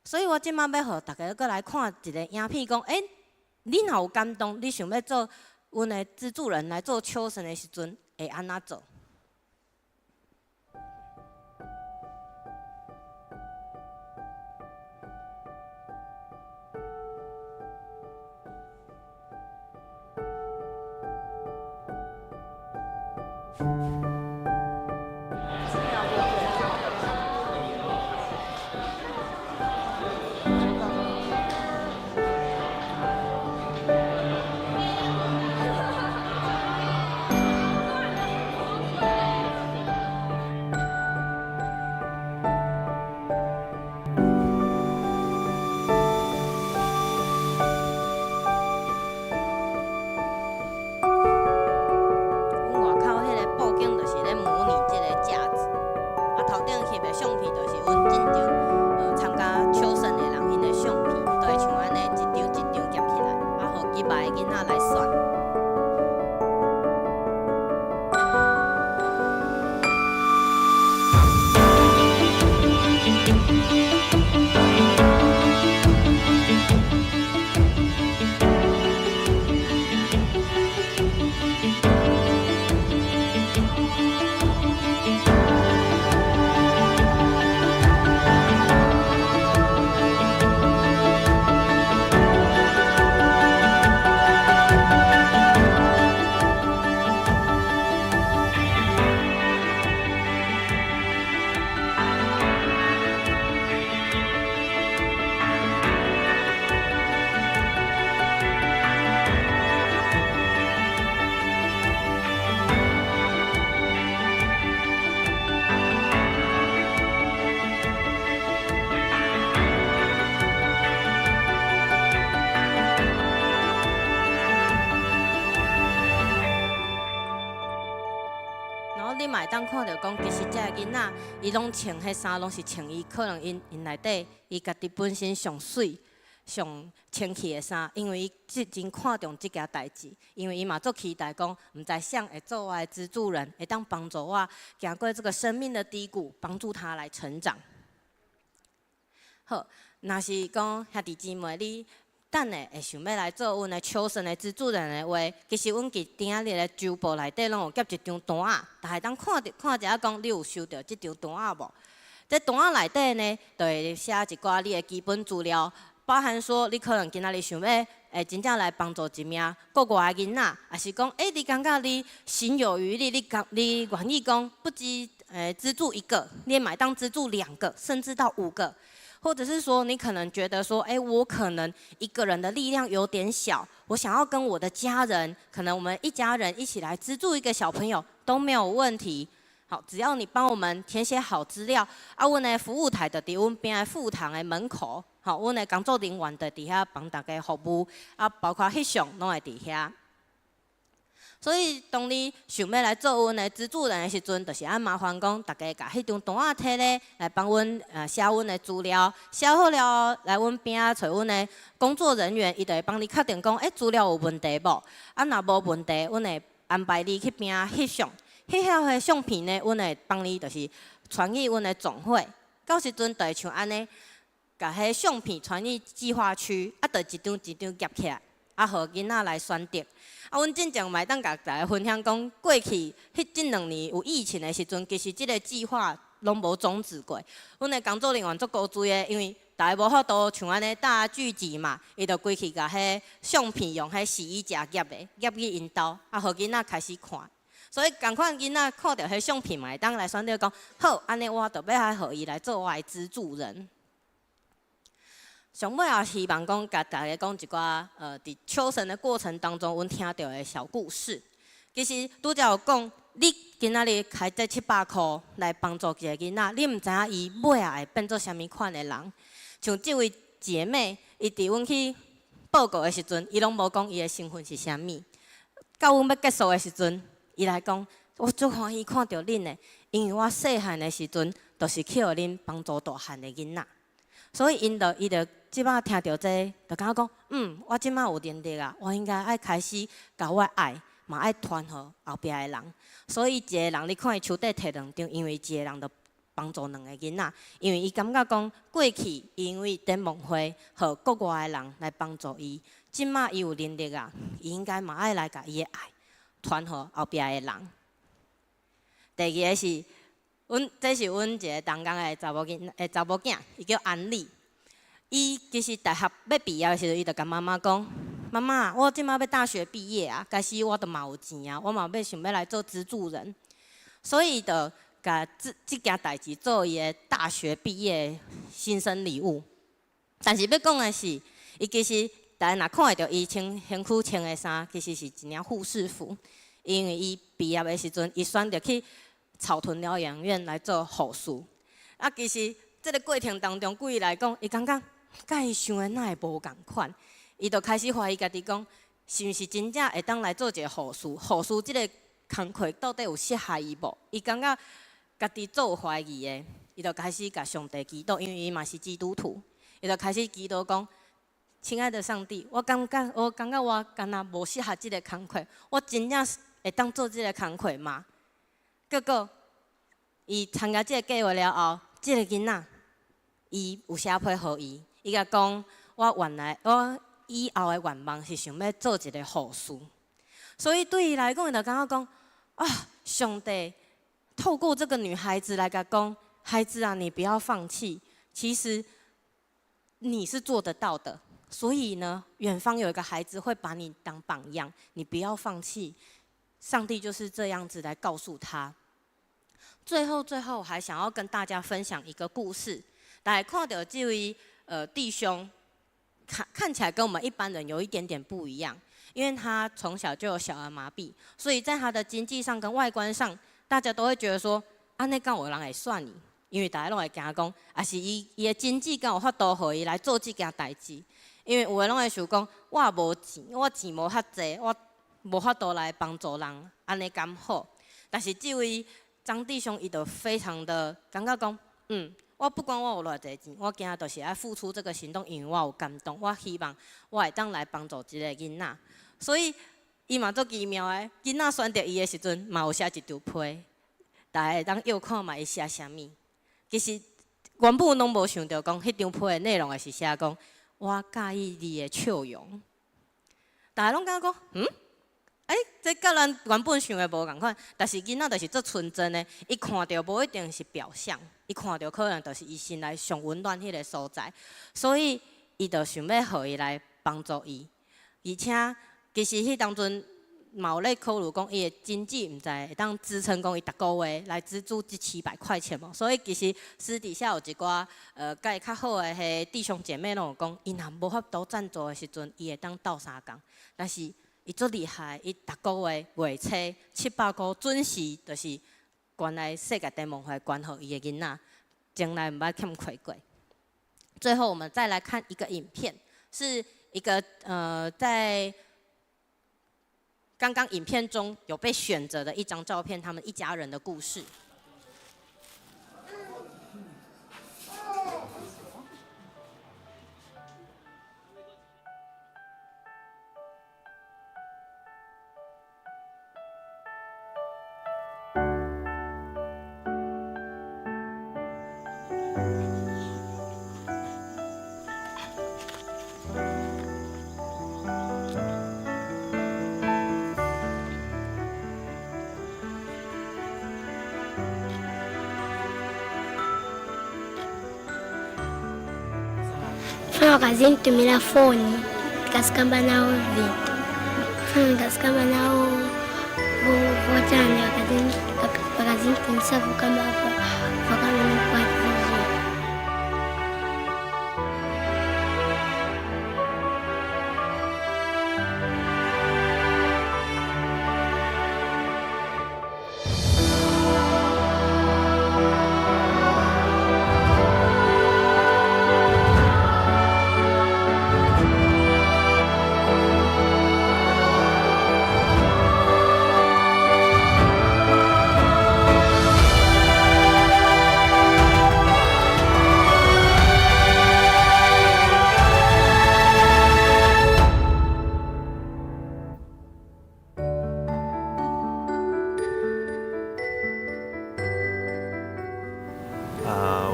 所以我即摆要互大家过来看一个影片，讲，你若有感动，你想要做阮的资助人来做笑声的时阵，会安怎做？当看到讲，其实遮个囡仔，伊拢穿迄衫，拢是穿伊可能因内底伊家己本身上水、上清气的衫，因为伊真看重即件代志，因为伊嘛足期待讲，毋知谁会做我的资助人，会当帮助我行过这个生命的低谷，帮助他来成长。好，若是讲兄弟姊妹，你等下会想要来做阮的笑声的资助人的话，其实阮伫顶仔日的周报内底拢有夹一张单仔，大家当看一下讲你有收到即张单仔无？这单仔内底呢，就会写一寡你的基本资料，包含说你可能今仔日想要真正来帮助一名国外的囡仔，还是讲你感觉你心有余力，你愿意讲不止资助一个，你也买当资助2个，甚至到5个。或者是说，你可能觉得说，我可能一个人的力量有点小，我想要跟我的家人，可能我们一家人一起来资助一个小朋友都没有问题。好，只要你帮我们填写好资料，阮的服务台就伫阮边的副堂的门口，吼，阮的工作人员就伫遐帮大家服务，啊，包括翕相拢会伫遐。所以，当你想要来做阮的资助人的时阵，就是按麻烦讲，大家甲迄张单仔摕咧，来帮阮写阮的资料，写好了来阮边仔找阮的工作人员，伊就会帮你确定讲，资料有问题无？啊，若无问题，阮会安排你去边仔翕相，翕好的相片呢，阮会帮你就是传去阮的总会，到时阵就会像安尼，甲迄相片传去计划区，啊，就一张一张夹起来，啊，互囡仔来选择。啊，阮真正嘛当甲大家分享讲，过去这2年有疫情的时阵，其实即个计划拢无终止过。阮的工作人员足够注的，因为大家无法度像安尼大聚集嘛，伊就规去甲迄相片用迄洗衣夹夹的，夹去因兜，啊，互囡仔开始看。所以共款囡仔看到迄相片嘛，会当来选择讲，好，安尼我就要来互伊来做我的资助人。上尾也希望讲，甲大家讲一寡伫求神的过程当中，阮听到的小故事。其实拄则有讲，你今仔日开这700块来帮助一个囡仔，你毋知影伊尾仔会变做啥物款的人。像这位姐妹，伊伫阮去报告的时阵，伊拢无讲伊的身份是啥物。到阮要结束的时阵，伊来讲，我足欢喜看到恁的，因为我细汉的时阵，就是去互恁帮助大汉的囡仔。所以伊就即摆听到这，就感觉讲，我即摆有能力啊，我应该爱开始甲我爱，嘛爱传互后壁的人。所以一个人你看伊手底摕2张，因为一个人就帮助2个囡仔，因为伊感觉讲过去因为展望会，互国外的人来帮助伊，即摆伊有能力啊，伊应该嘛爱来甲伊的爱传互后壁的人。第二个是。这是阮一个同工的查某囝，伊叫安丽。伊其实大学要毕业的时候，伊就甲妈妈讲：“妈妈，我即摆要大学毕业啊，假使我都嘛有钱啊，我嘛要想要来做资助人。”所以就甲即件代志做伊的大学毕业新生礼物。但是要讲的是，伊其实大家若看会到伊身躯穿的衫，其实是一领护士服，因为伊毕业的时阵，伊选择去。草屯疗养院来做护士，啊，其实这个过程当中，对伊来讲，伊感觉甲伊想的哪会无共款，伊就开始怀疑家己讲，是毋是真正会当来做一个护士？护士这个工课到底有适合伊无？伊感觉家己做有怀疑的，伊就开始甲上帝祈祷，因为伊嘛是基督徒，伊就开始祈祷讲：亲爱的上帝，我感觉我敢若无适合这个工课，我真正会当做这个工课吗？结果，伊参加这个计划了后，这个囡仔，伊有写批互伊，伊甲讲：我以后的愿望是想要做一个护士。所以对伊来讲，伊就感觉讲：啊，上帝透过这个女孩子来甲讲，孩子啊，你不要放弃，其实你是做得到的。所以呢，远方有一个孩子会把你当榜样，你不要放弃。上帝就是这样子来告诉他。最后还想要跟大家分享一个故事。大家看到这位弟兄，看起来跟我们一般人有一点点不一样，因为他从小就有小儿麻痹，所以在他的经济上跟外观上，大家都会觉得说，安尼敢有人会选伊，因为大家拢会惊讲，也是伊的经济敢有法度互伊来做这件代志，因为有的拢会想讲，我无钱，我钱无遐济，我无法度来帮助人，安尼敢好？但是这位张弟兄伊就非常的感觉讲，我不管我有偌济钱，我今仔就是要付出这个行动，因为我有感动，我希望我会当来帮助一个囡仔。所以伊嘛足奇妙的，囡仔选择伊的时阵，嘛有写一张批，大家会当摇看嘛伊写啥物。其实原本拢无想到讲，迄张批的内容会是写讲，我介意你的笑容。大家拢感觉讲，这甲咱原本想的无共款，但是囡仔就是足纯真的，伊看到无一定是表象，伊看到可能就是伊心内上温暖迄个所在，所以伊就想要互伊来帮助伊，而且其实迄当阵嘛有咧考虑讲伊的经济毋知会当支撑讲伊逐个月来资助这700块钱无，所以其实私底下有一寡甲伊较好的迄弟兄姐妹拢有讲，伊若无法度赞助的时阵，伊会当斗相共，但是。伊足厉害，伊逐个月月初700块准时，就是原来世界展望会捐互伊的囡仔，将来毋捌欠亏过。最后我们再来看一个影片，是一个在刚刚影片中有被选择的一张照片，他们一家人的故事。Fino kazini tumira foni kasikamba nawo vintu fino kasikamba nawo votani wakazini tunisavu kama vakanonikwatizia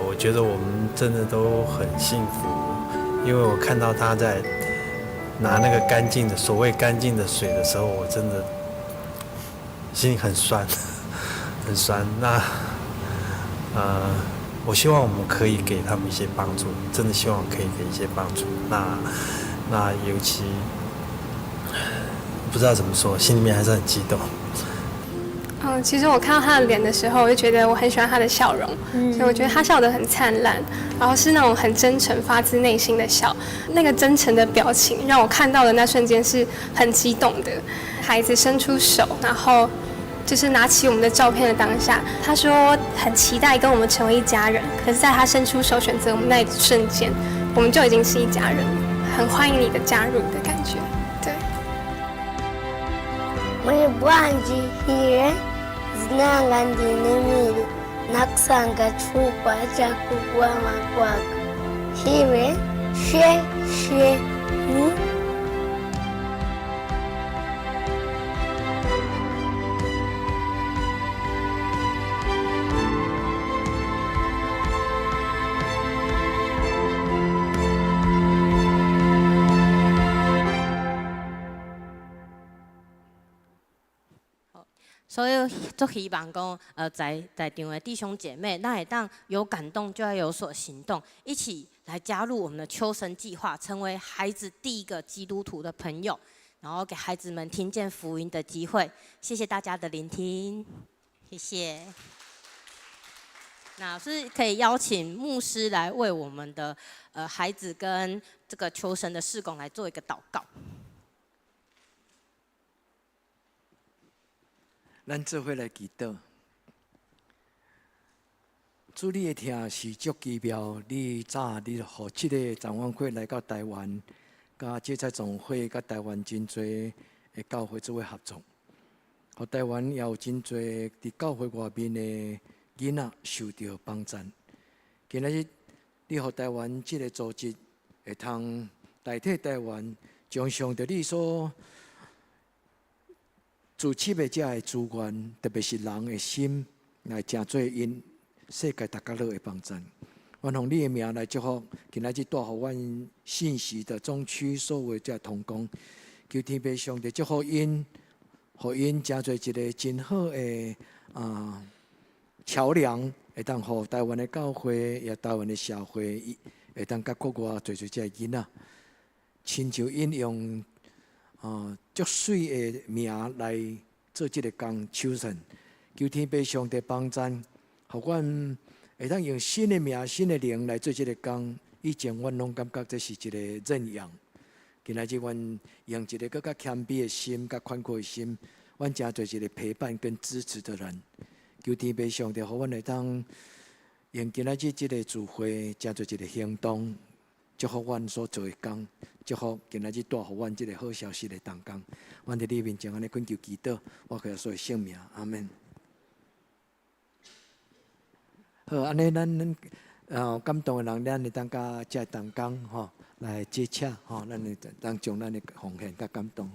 我觉得我们真的都很幸福，因为我看到他在拿那个干净的所谓干净的水的时候，我真的心里很酸，很酸。那我希望我们可以给他们一些帮助，真的希望可以给一些帮助。那尤其不知道怎么说，心里面还是很激动。其实我看到他的脸的时候，我就觉得我很喜欢他的笑容，所以我觉得他笑得很灿烂，然后是那种很真诚、发自内心的笑。那个真诚的表情让我看到的那瞬间是很激动的。孩子伸出手，然后就是拿起我们的照片的当下，他说很期待跟我们成为一家人。可是，在他伸出手选择我们那一瞬间，我们就已经是一家人，很欢迎你的加入的感觉。对。Mwenye bwanji hire zinanga ndinimiri nakusanga chupa cha kukwama kwako hire she ni所以，就希望讲，在场的弟兄姐妹，那会当有感动就要有所行动，一起来加入我们的秋神计划，成为孩子第一个基督徒的朋友，然后给孩子们听见福音的机会。谢谢大家的聆听，谢谢。那是可以邀请牧师来为我们的孩子跟这个求神的事工来做一个祷告。咱做伙来祈祷。主，你的听是足奇妙。你早你互这个展望会来到台湾，甲这菜总会甲台湾真侪的教会做伙合作，互台湾也有真侪伫教会外面的囡仔受到帮助。今仔日你互台湾这个组织会通代替台湾，将上帝你所自赐的这的资源，特别是人的心，来真做因世界大家乐的帮助。我用你的名来祝福，今仔日带互阮信息的中区所有这同工，求天父上帝祝福因，互因真做一个真好的桥梁，会当互台湾的教会也台湾的社会，会当甲国外做这囡仔，亲像因用。足水的名来做这个工求神，求天父上帝帮助，互阮会当用新的名、新的灵来做这个工。以前阮拢感觉这是一个认养，今仔日阮用一个更加谦卑的心、甲宽阔的心，阮真做一个陪伴跟支持的人。求天父上帝，互阮会当用今仔日这个聚会，真做一个行动，祝福阮所做的工，祝福今仔日带互阮即个好消息的同工。阮伫你面前安尼恳求祈祷，我给所有性命，阿门。好，安尼咱感动的人，咱会当甲遮同工吼来接洽吼，咱会当将咱的奉献甲感动。